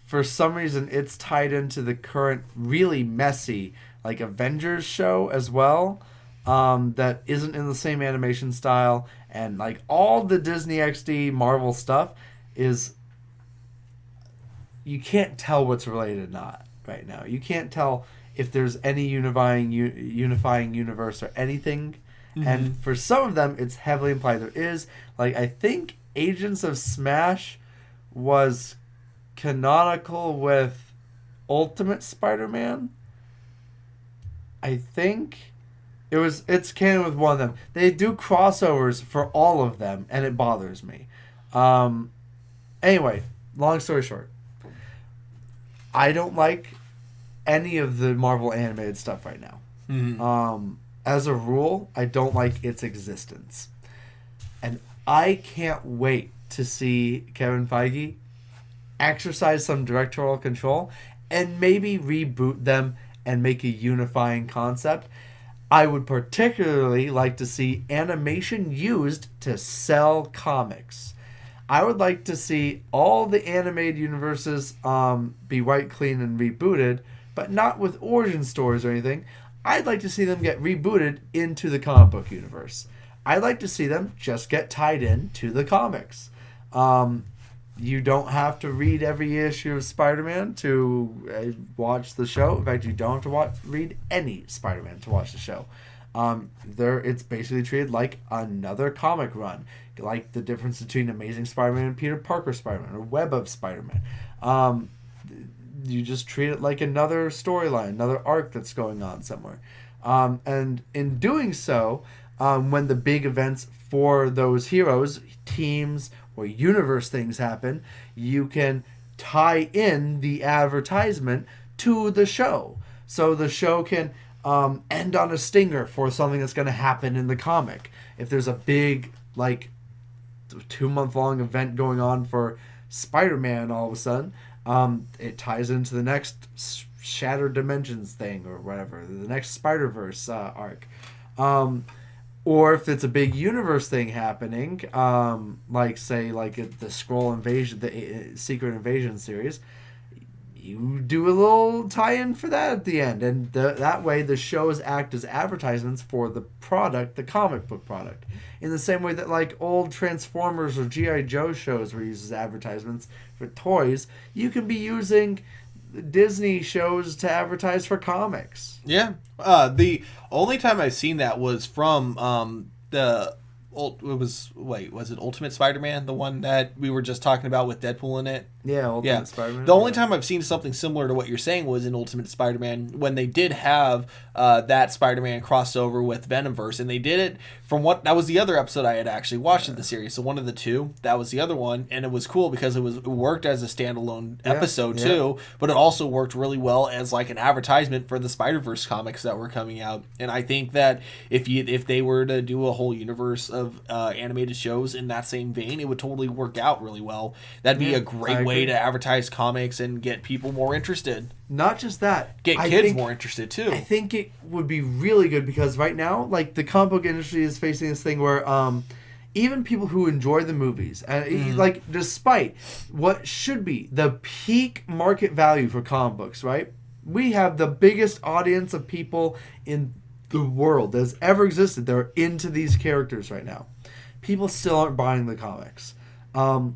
for some reason, it's tied into the current really messy like Avengers show as well. That isn't in the same animation style, and like all the Disney XD Marvel stuff is. You can't tell what's related or not right now. You can't tell if there's any unifying universe or anything. And for some of them, it's heavily implied there is. Like, I think Agents of Smash was canonical with Ultimate Spider-Man. I think it's canon with one of them. They do crossovers for all of them, and it bothers me. Anyway, long story short. I don't like any of the Marvel animated stuff right now. As a rule, I don't like its existence. And I can't wait to see Kevin Feige exercise some directorial control and maybe reboot them and make a unifying concept. I would particularly like to see animation used to sell comics. I would like to see all the animated universes be wiped clean and rebooted, but not with origin stories or anything. I'd like to see them get rebooted into the comic book universe. I'd like to see them just get tied in to the comics. You don't have to read every issue of Spider-Man to watch the show. In fact, you don't have to read any Spider-Man to watch the show. It's basically treated like another comic run, like the difference between Amazing Spider-Man and Peter Parker Spider-Man or Web of Spider-Man. You just treat it like another storyline, another arc that's going on somewhere. And in doing so, when the big events for those heroes, teams, or universe things happen, you can tie in the advertisement to the show. So the show can end on a stinger for something that's going to happen in the comic. If there's a big, 2-month-long event going on for Spider-Man all of a sudden, it ties into the next Shattered Dimensions thing or whatever, the next Spider-Verse arc. Or if it's a big universe thing happening, like the Skrull Invasion, the Secret Invasion series, you do a little tie-in for that at the end, and that way the shows act as advertisements for the product, the comic book product, in the same way that like old Transformers or G.I. Joe shows were used as advertisements for toys. You can be using Disney shows to advertise for comics. Yeah. The only time I've seen that was from was it Ultimate Spider-Man, the one that we were just talking about with Deadpool in it? Yeah, Ultimate Spider-Man. The only time I've seen something similar to what you're saying was in Ultimate Spider-Man, when they did have that Spider-Man crossover with Venomverse, and they did it that was the other episode I had actually watched in the series. So one of the two, that was the other one, and it was cool because it worked as a standalone episode too, but it also worked really well as like an advertisement for the Spider-Verse comics that were coming out. And I think that if they were to do a whole universe of animated shows in that same vein, it would totally work out really well. That'd be a great way to advertise comics and get people more interested. Not just that. Get kids more interested too. I think it would be really good because right now, like, the comic book industry is facing this thing where even people who enjoy the movies, like, despite what should be the peak market value for comic books, right? We have the biggest audience of people in the world that has ever existed. They're into these characters right now. People still aren't buying the comics. Part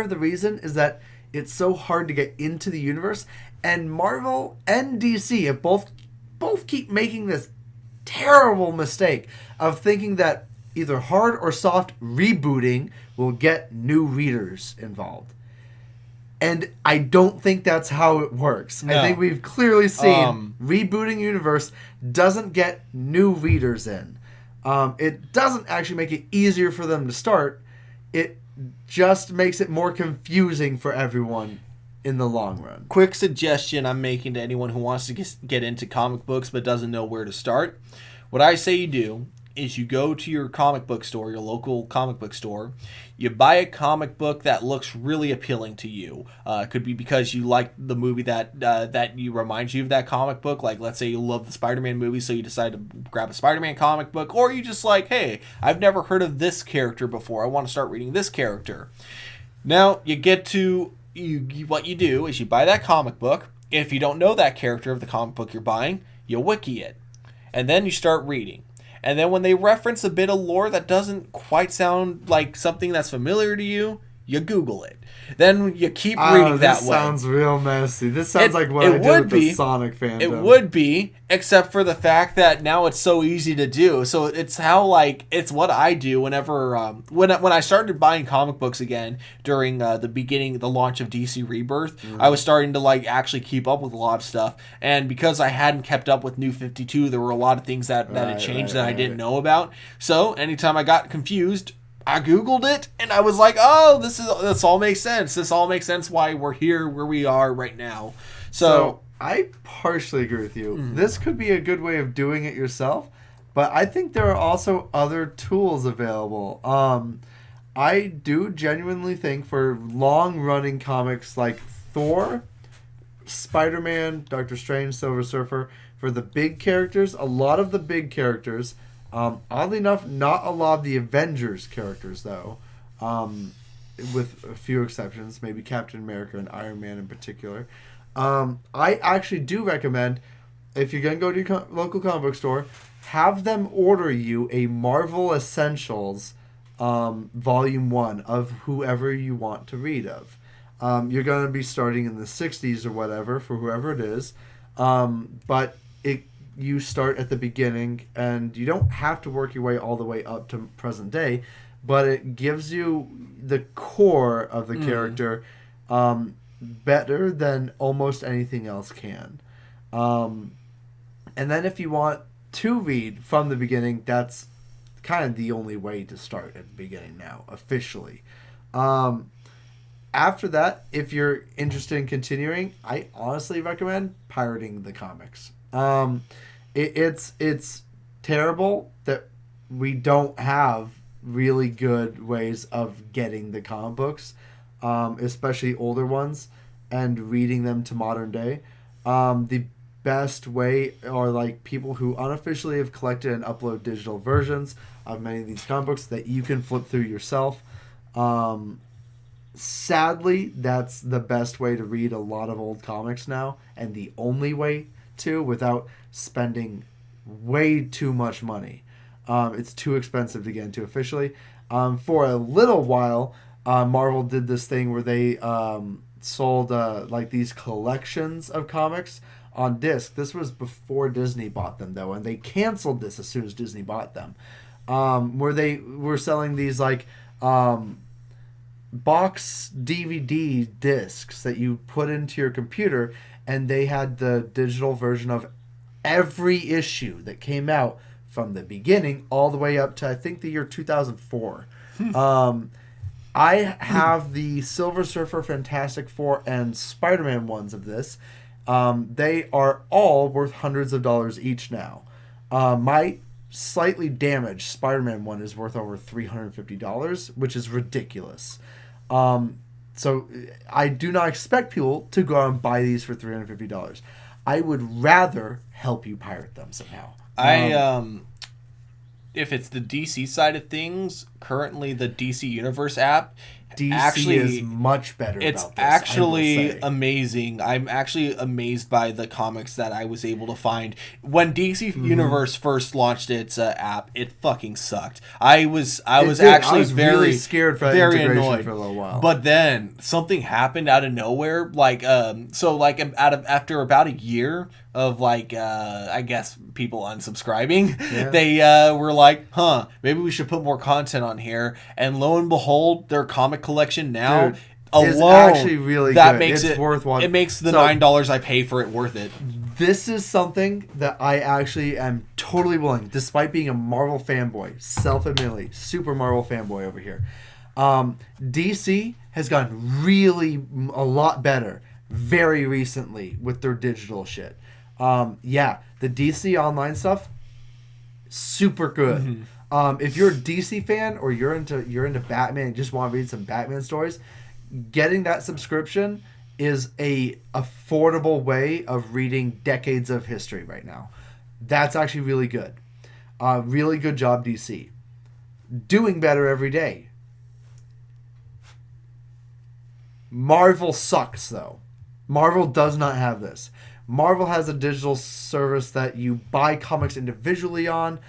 of the reason is that it's so hard to get into the universe, and Marvel and DC have both keep making this terrible mistake of thinking that either hard or soft rebooting will get new readers involved. And I don't think that's how it works. No. I think we've clearly seen rebooting universe doesn't get new readers in. It doesn't actually make it easier for them to start. It just makes it more confusing for everyone in the long run. Quick suggestion I'm making to anyone who wants to get into comic books but doesn't know where to start. What I say you do is you go to your comic book store, your local comic book store. You buy a comic book that looks really appealing to you. It could be because you like the movie that reminds you of that comic book. Like, let's say you love the Spider-Man movie, so you decide to grab a Spider-Man comic book. Or you just like, hey, I've never heard of this character before. I want to start reading this character. Now, you get to... what you do is you buy that comic book. If you don't know that character of the comic book you're buying, you wiki it. And then you start reading. And then when they reference a bit of lore that doesn't quite sound like something that's familiar to you, you Google it. Then you keep reading that way. This sounds real messy. This sounds like what I did with the Sonic fandom. It would be, except for the fact that now it's so easy to do. So it's it's what I do whenever when I started buying comic books again during the launch of DC Rebirth. I was starting to actually keep up with a lot of stuff, and because I hadn't kept up with New 52, there were a lot of things that had changed that I didn't know about. So anytime I got confused, I Googled it, and I was like, oh, this all makes sense. This all makes sense why we're here where we are right now. So I partially agree with you. This could be a good way of doing it yourself, but I think there are also other tools available. I do genuinely think for long-running comics like Thor, Spider-Man, Doctor Strange, Silver Surfer, for the big characters, a lot of the big characters... oddly enough, not a lot of the Avengers characters, though, with a few exceptions, maybe Captain America and Iron Man in particular. I actually do recommend, if you're going to go to your local comic book store, have them order you a Marvel Essentials Volume 1 of whoever you want to read of. You're going to be starting in the 60s or whatever, for whoever it is, but you start at the beginning, and you don't have to work your way all the way up to present day, but it gives you the core of the character better than almost anything else can. And then if you want to read from the beginning, that's kind of the only way to start at the beginning now, officially. After that, if you're interested in continuing, I honestly recommend pirating the comics. It's terrible that we don't have really good ways of getting the comic books, especially older ones, and reading them to modern day. The best way are like people who unofficially have collected and upload digital versions of many of these comic books that you can flip through yourself. Sadly, that's the best way to read a lot of old comics now, and the only way to without spending way too much money. It's too expensive to get into officially. For a little while, Marvel did this thing where they sold like these collections of comics on disc. This was before Disney bought them, though, and they canceled this as soon as Disney bought them. Where they were selling these like box DVD discs that you put into your computer, and they had the digital version of every issue that came out from the beginning all the way up to I think the year 2004. I have the Silver Surfer, Fantastic Four, and Spider-Man ones of this. They are all worth hundreds of dollars each now. My slightly damaged Spider-Man one is worth over $350, which is ridiculous. So I do not expect people to go out and buy these for $350. I would rather help you pirate them somehow. If it's the DC side of things, currently the DC Universe app DC actually is much better. It's about this, actually amazing. I'm actually amazed by the comics that I was able to find. When DC Universe first launched its app, it fucking sucked. I was actually very really scared for that very integration annoyed for a little while. But then something happened out of nowhere. After about a year of I guess people unsubscribing, they were like, maybe we should put more content on here. And lo and behold, their comic collection now alone actually really that good. makes it's worth watching. It makes the $9 I pay for it worth it. This is something that I actually am totally willing, despite being a Marvel fanboy, self-admittedly, super Marvel fanboy over here. DC has gotten really a lot better very recently with their digital shit. The DC online stuff, super good. If you're a DC fan or you're into Batman and just want to read some Batman stories, getting that subscription is a affordable way of reading decades of history right now. That's actually really good. Really good job, DC. Doing better every day. Marvel sucks, though. Marvel does not have this. Marvel has a digital service that you buy comics individually on.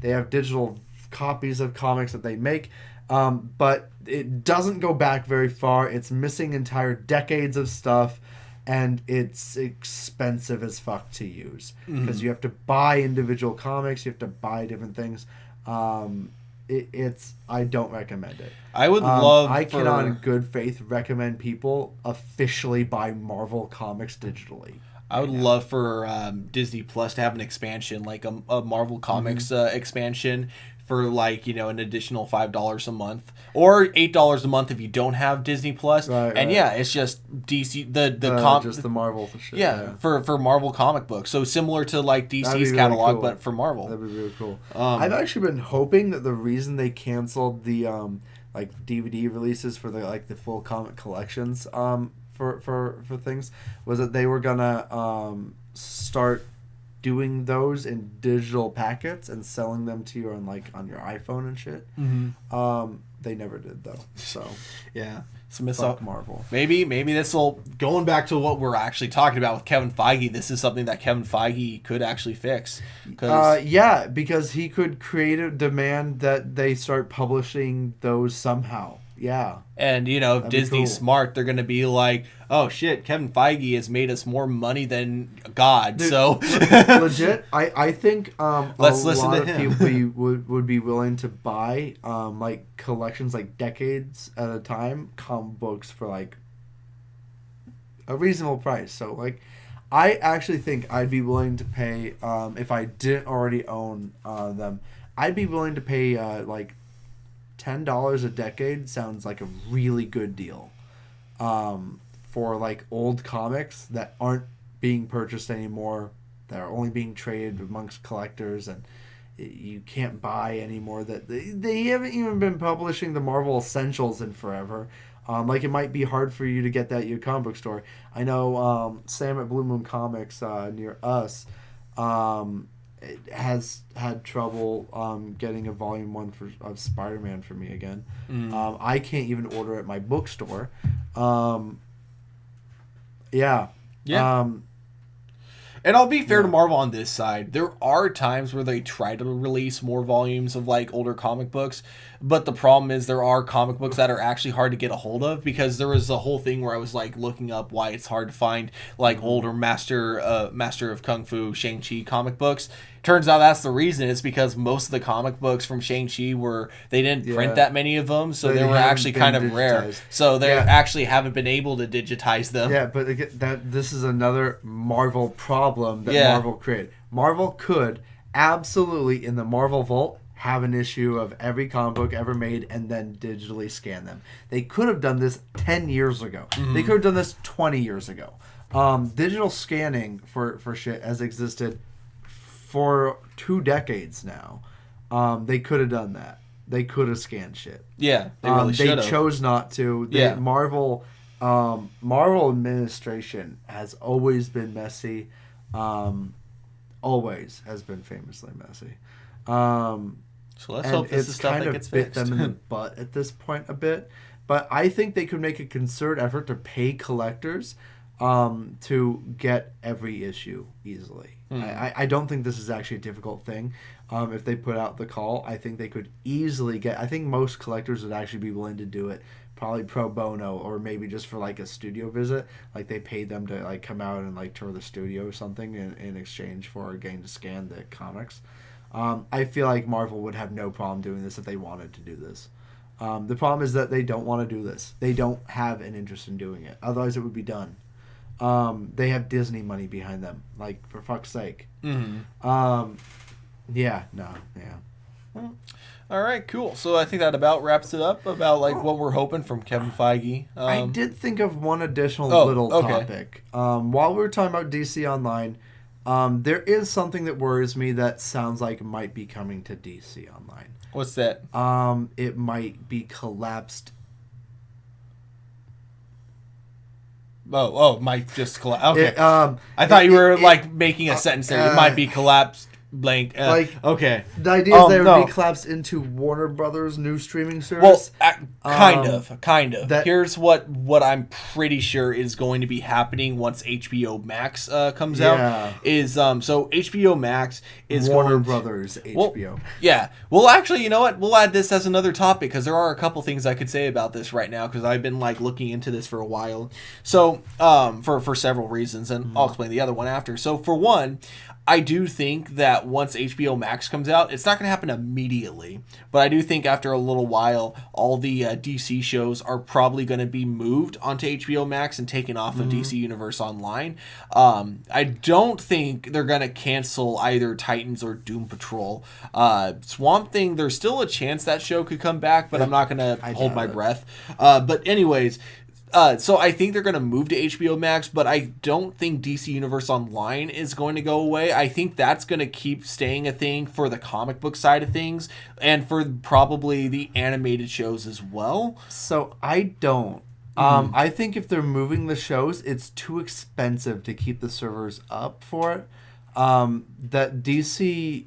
They have digital copies of comics that they make. But it doesn't go back very far. It's missing entire decades of stuff. And it's expensive as fuck to use. Because you have to buy individual comics. You have to buy different things. I don't recommend it. I would love. I cannot, in good faith, recommend people officially buy Marvel comics digitally. I would love for Disney Plus to have an expansion, like a Marvel Comics expansion for an additional $5 a month or $8 a month if you don't have Disney Plus. Right. It's just DC just the Marvel shit. For Marvel comic books. So similar to DC's catalog, cool. But for Marvel. That'd be really cool. I've actually been hoping that the reason they canceled the DVD releases for the full comic collections for things was that they were gonna start doing those in digital packets and selling them to you on your iPhone and shit. They never did though. So fuck Marvel. Maybe this will, going back to what we're actually talking about with Kevin Feige, this is something that Kevin Feige could actually fix. Because he could create a demand that they start publishing those somehow. Yeah. And, if Disney's smart, they're going to be like, oh, shit, Kevin Feige has made us more money than God, so... Legit, I think let's listen to him. People would be willing to buy, collections, decades at a time, comic books for, a reasonable price. So, I actually think I'd be willing to pay, if I didn't already own them, I'd be willing to pay, $10 a decade sounds like a really good deal for old comics that aren't being purchased anymore, that are only being traded amongst collectors, and you can't buy anymore. That they haven't even been publishing the Marvel Essentials in forever. Like it might be hard for you to get that at your comic book store. I know Sam at Blue Moon Comics near us has had trouble getting a volume 1 of Spider-Man for me again. I can't even order at my bookstore. Yeah. And I'll be fair to Marvel on this side. There are times where they try to release more volumes of like older comic books, but the problem is there are comic books that are actually hard to get a hold of, because there was a whole thing where I was like looking up why it's hard to find like older Master of Kung Fu Shang-Chi comic books. Turns out that's the reason. It's because most of the comic books from Shang-Chi they didn't print that many of them, so they were actually kind of digitized. Rare. So they actually haven't been able to digitize them. Yeah, but this is another Marvel problem that Marvel created. Marvel could absolutely, in the Marvel Vault, have an issue of every comic book ever made and then digitally scan them. They could have done this 10 years ago. They could have done this 20 years ago. Digital scanning for shit has existed for 2 decades now. They could have done that. They could have scanned shit. Yeah, they really should have. They chose not to. Marvel administration has always been messy. Always has been famously messy. So let's hope this is stuff that gets fixed. It's kind of bit them in the butt at this point a bit. But I think they could make a concerted effort to pay collectors to get every issue easily. I don't think this is actually a difficult thing. If they put out the call, I think they could easily get... I think most collectors would actually be willing to do it, probably pro bono, or maybe just for like a studio visit. Like they paid them to like come out and like tour the studio or something in exchange for getting to scan the comics. I feel like Marvel would have no problem doing this if they wanted to do this. The problem is that they don't want to do this. They don't have an interest in doing it. Otherwise, it would be done. They have Disney money behind them. Like, for fuck's sake. All right, cool. So I think that about wraps it up about like what we're hoping from Kevin Feige. I did think of one additional little topic. While we were talking about DC Online, there is something that worries me that sounds like it might be coming to DC Online. What's that? It might be collapsed. Might just collapse. Okay. I thought you were like making a sentence there. It might be collapsed. Blank. Okay. The idea is they would be collapsed into Warner Brothers' new streaming service. Well, kind of. Here's what I'm pretty sure is going to be happening once HBO Max comes out. Is so HBO Max is Warner Brothers HBO. Well, actually, you know what? We'll add this as another topic because there are a couple things I could say about this right now because I've been like looking into this for a while. So for several reasons, and I'll explain the other one after. So for one, I do think that once HBO Max comes out, it's not going to happen immediately, but I do think after a little while, all the DC shows are probably going to be moved onto HBO Max and taken off of DC Universe Online. I don't think they're going to cancel either Titans or Doom Patrol. Swamp Thing, there's still a chance that show could come back, but I'm not going to hold my breath. But anyways... so I think they're going to move to HBO Max, but I don't think DC Universe Online is going to go away. I think that's going to keep staying a thing for the comic book side of things and for probably the animated shows as well. So I don't. I think if they're moving the shows, it's too expensive to keep the servers up for it. That DC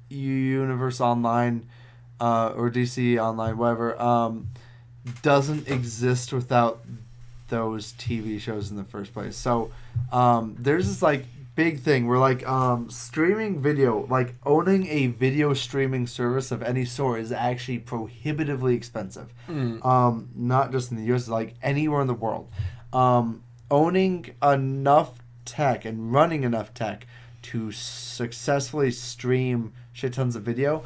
Universe Online or DC Online, whatever, doesn't exist without those TV shows in the first place. So there's this like big thing where like streaming video, like owning a video streaming service of any sort is actually prohibitively expensive. Not just in the US, like anywhere in the world. Owning enough tech and running enough tech to successfully stream shit tons of video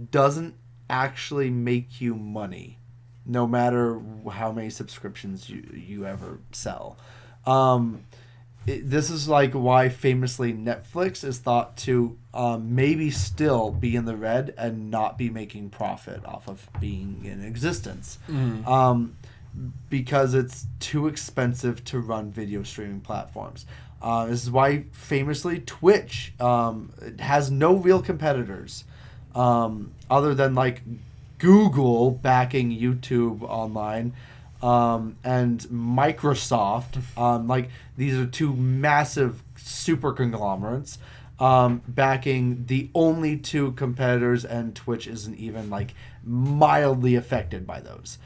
doesn't actually make you money, no matter how many subscriptions you ever sell. This is like why famously Netflix is thought to maybe still be in the red and not be making profit off of being in existence. Because it's too expensive to run video streaming platforms. This is why famously Twitch has no real competitors other than like Google backing YouTube online and Microsoft. Like these are two massive super conglomerates backing the only two competitors, and Twitch isn't even like mildly affected by those.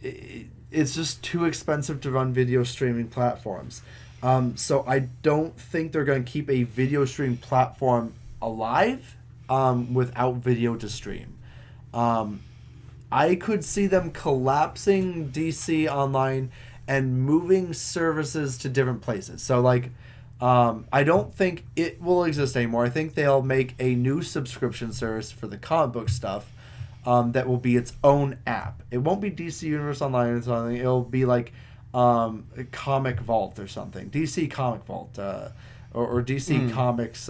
It's just too expensive to run video streaming platforms. So I don't think they're going to keep a video stream platform alive without video to stream. I could see them collapsing DC Online and moving services to different places. So like, I don't think it will exist anymore. I think they'll make a new subscription service for the comic book stuff that will be its own app. It won't be DC Universe Online or something. It'll be like Comic Vault or something. DC Comic Vault or DC Comics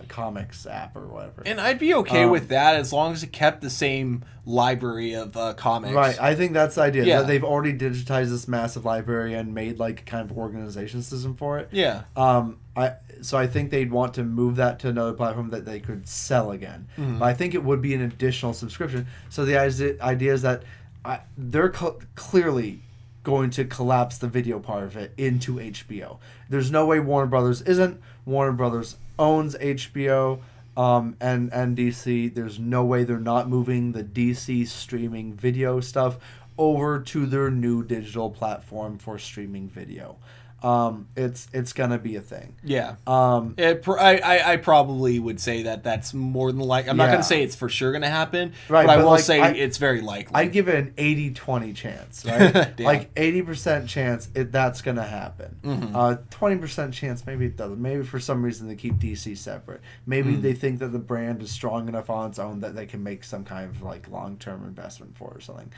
Comics app or whatever. And I'd be okay with that as long as it kept the same library of comics. Right, I think that's the idea. Yeah. That they've already digitized this massive library and made like kind of organization system for it. Yeah. So I think they'd want to move that to another platform that they could sell again. Mm-hmm. But I think it would be an additional subscription. So the idea is that they're clearly going to collapse the video part of it into HBO. There's no way Warner Brothers isn't. Warner Brothers owns HBO and DC. There's no way they're not moving the DC streaming video stuff over to their new digital platform for streaming video. It's gonna be a thing. Yeah. I probably would say that's more than likely. I'm not gonna say it's for sure gonna happen, right, but I will say it's very likely. I'd give it an 80-20 chance, right? Like 80% chance that's gonna happen. 20% chance maybe it doesn't. Maybe for some reason they keep DC separate. Maybe they think that the brand is strong enough on its own that they can make some kind of like long-term investment for it or something.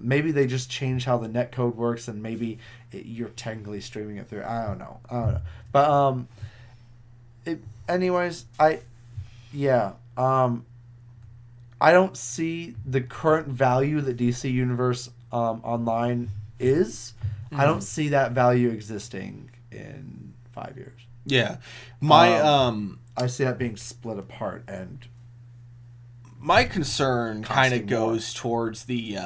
Maybe they just change how the netcode works, and maybe you're technically streaming it through. I don't know. But anyways, I don't see the current value that DC Universe Online is. I don't see that value existing in 5 years. Yeah, I see that being split apart, and my concern kind of goes towards the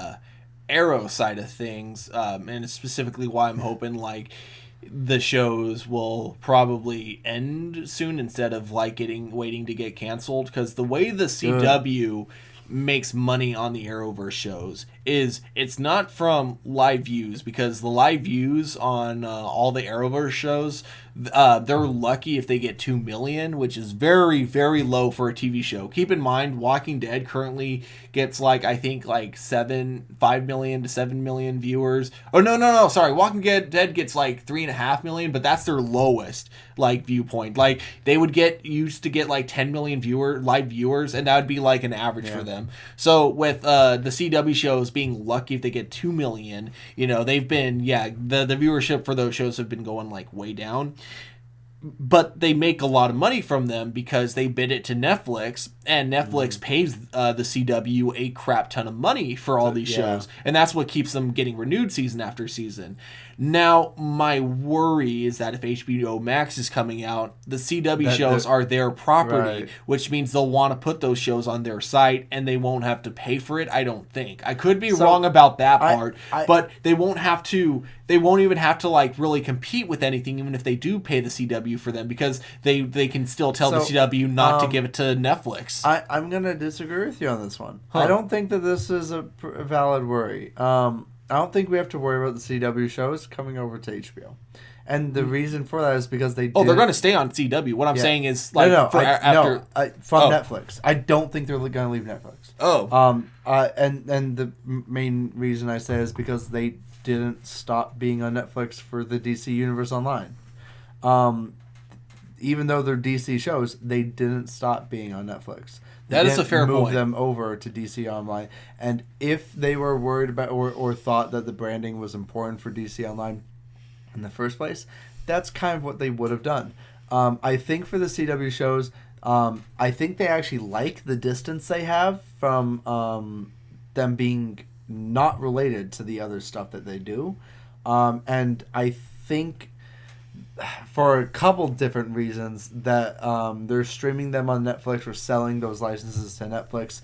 Arrow side of things, and specifically why I'm hoping like the shows will probably end soon instead of like waiting to get canceled, because the way the CW makes money on the Arrowverse shows is it's not from live views, because the live views on all the Arrowverse shows, they're lucky if they get 2 million, which is very, very low for a TV show. Keep in mind, Walking Dead currently gets like, I think like 5 million to 7 million viewers. Oh, no, sorry. Walking Dead gets like 3.5 million, but that's their lowest like viewpoint. Like they would used to get like 10 million live viewers, and that would be like an average for them. So with the CW shows being lucky if they get 2 million, they've been, the viewership for those shows have been going like way down. But they make a lot of money from them because they bid it to Netflix, and Netflix pays the CW a crap ton of money for all these shows, and that's what keeps them getting renewed season after season. Now, my worry is that if HBO Max is coming out, the CW shows are their property, which means they'll want to put those shows on their site, and they won't have to pay for it, I don't think. I could be wrong about that part, but they won't have to. They won't even have to like really compete with anything, even if they do pay the CW for them, because they can still tell the CW not to give it to Netflix. I'm going to disagree with you on this one. I don't think that this is a valid worry. I don't think we have to worry about the CW shows coming over to HBO. And the reason for that is because they're going to stay on CW. What I'm saying is like from Netflix. I don't think they're going to leave Netflix. And the main reason I say is because they didn't stop being on Netflix for the DC Universe Online. Even though they're DC shows, they didn't stop being on Netflix. That is a fair point. Move them over to DC Online. And if they were worried about or thought that the branding was important for DC Online in the first place, that's kind of what they would have done. I think for the CW shows, I think they actually like the distance they have from them being not related to the other stuff that they do. And I think for a couple different reasons that they're streaming them on Netflix or selling those licenses to Netflix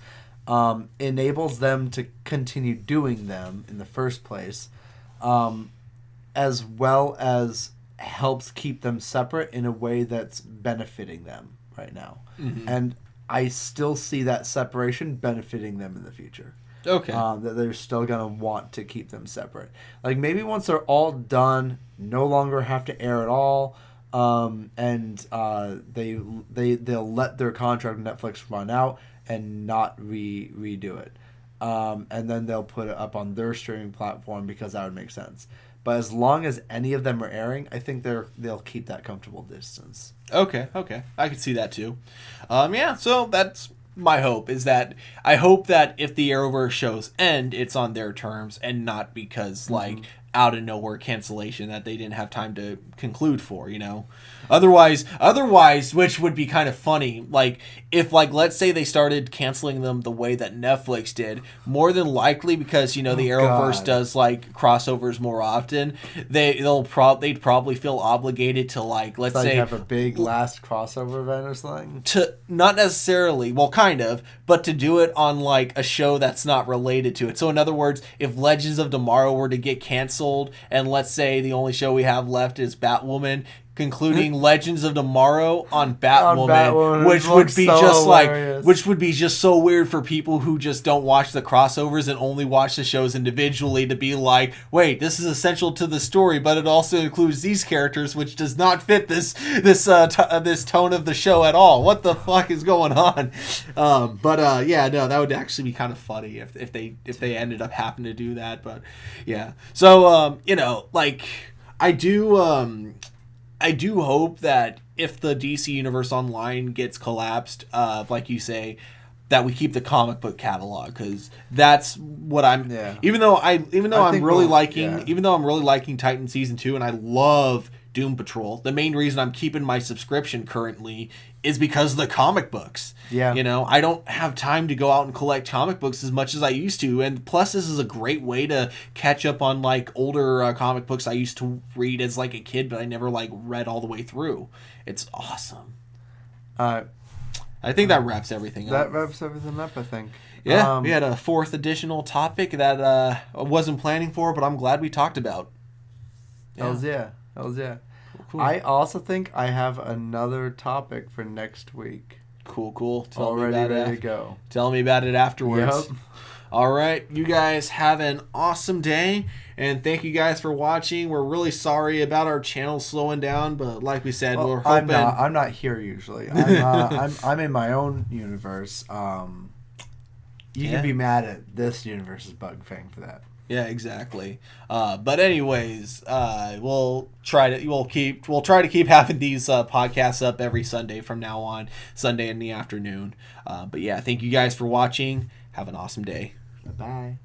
enables them to continue doing them in the first place, as well as helps keep them separate in a way that's benefiting them right now. Mm-hmm. And I still see that separation benefiting them in the future. Okay. That they're still going to want to keep them separate. Like, maybe once they're all done, no longer have to air at all, and they'll let their contract with Netflix run out and not redo it. And then they'll put it up on their streaming platform because that would make sense. But as long as any of them are airing, I think they'll keep that comfortable distance. Okay. I can see that too. Yeah, so that's my hope, is that I hope that if the Arrowverse shows end, it's on their terms and not because, like, out of nowhere cancellation that they didn't have time to conclude for, you know? Otherwise, which would be kind of funny, like, if, like, let's say they started canceling them the way that Netflix did, more than likely, because, you know, the Arrowverse does, like, crossovers more often, they'd probably feel obligated to, like, let's say... have a big last crossover event or something? To, not necessarily, well, kind of, but to do it on, like, a show that's not related to it. So, in other words, if Legends of Tomorrow were to get canceled, and let's say the only show we have left is Batwoman, concluding Legends of Tomorrow on Batwoman, which would be just so weird for people who just don't watch the crossovers and only watch the shows individually, to be like, wait, this is essential to the story, but it also includes these characters, which does not fit this tone of the show at all. What the fuck is going on? Yeah, no, that would actually be kind of funny if they ended up having to do that. But yeah, so you know, like, I do hope that if the DC Universe Online gets collapsed, like you say, that we keep the comic book catalog, because that's what I'm. Yeah. Even though I'm really liking Titan Season 2, and I love Doom Patrol. The main reason I'm keeping my subscription currently is because of the comic books. Yeah. You know, I don't have time to go out and collect comic books as much as I used to. And plus, this is a great way to catch up on, like, older comic books I used to read as, like, a kid, but I never, like, read all the way through. It's awesome. I think that wraps everything up. That wraps everything up, I think. Yeah, we had a fourth additional topic that I wasn't planning for, but I'm glad we talked about. Hells yeah. Cool. I also think I have another topic for next week. Cool. Already ready to go. Tell me about it afterwards. Yep. All right, you guys have an awesome day, and thank you guys for watching. We're really sorry about our channel slowing down, but like we said, we're hoping... I'm not here usually. I'm in my own universe. You can be mad at this universe's Bug Fang for that. Yeah, exactly. But anyways, we'll try to keep having these podcasts up every Sunday from now on, Sunday in the afternoon. But yeah, thank you guys for watching. Have an awesome day. Bye-bye.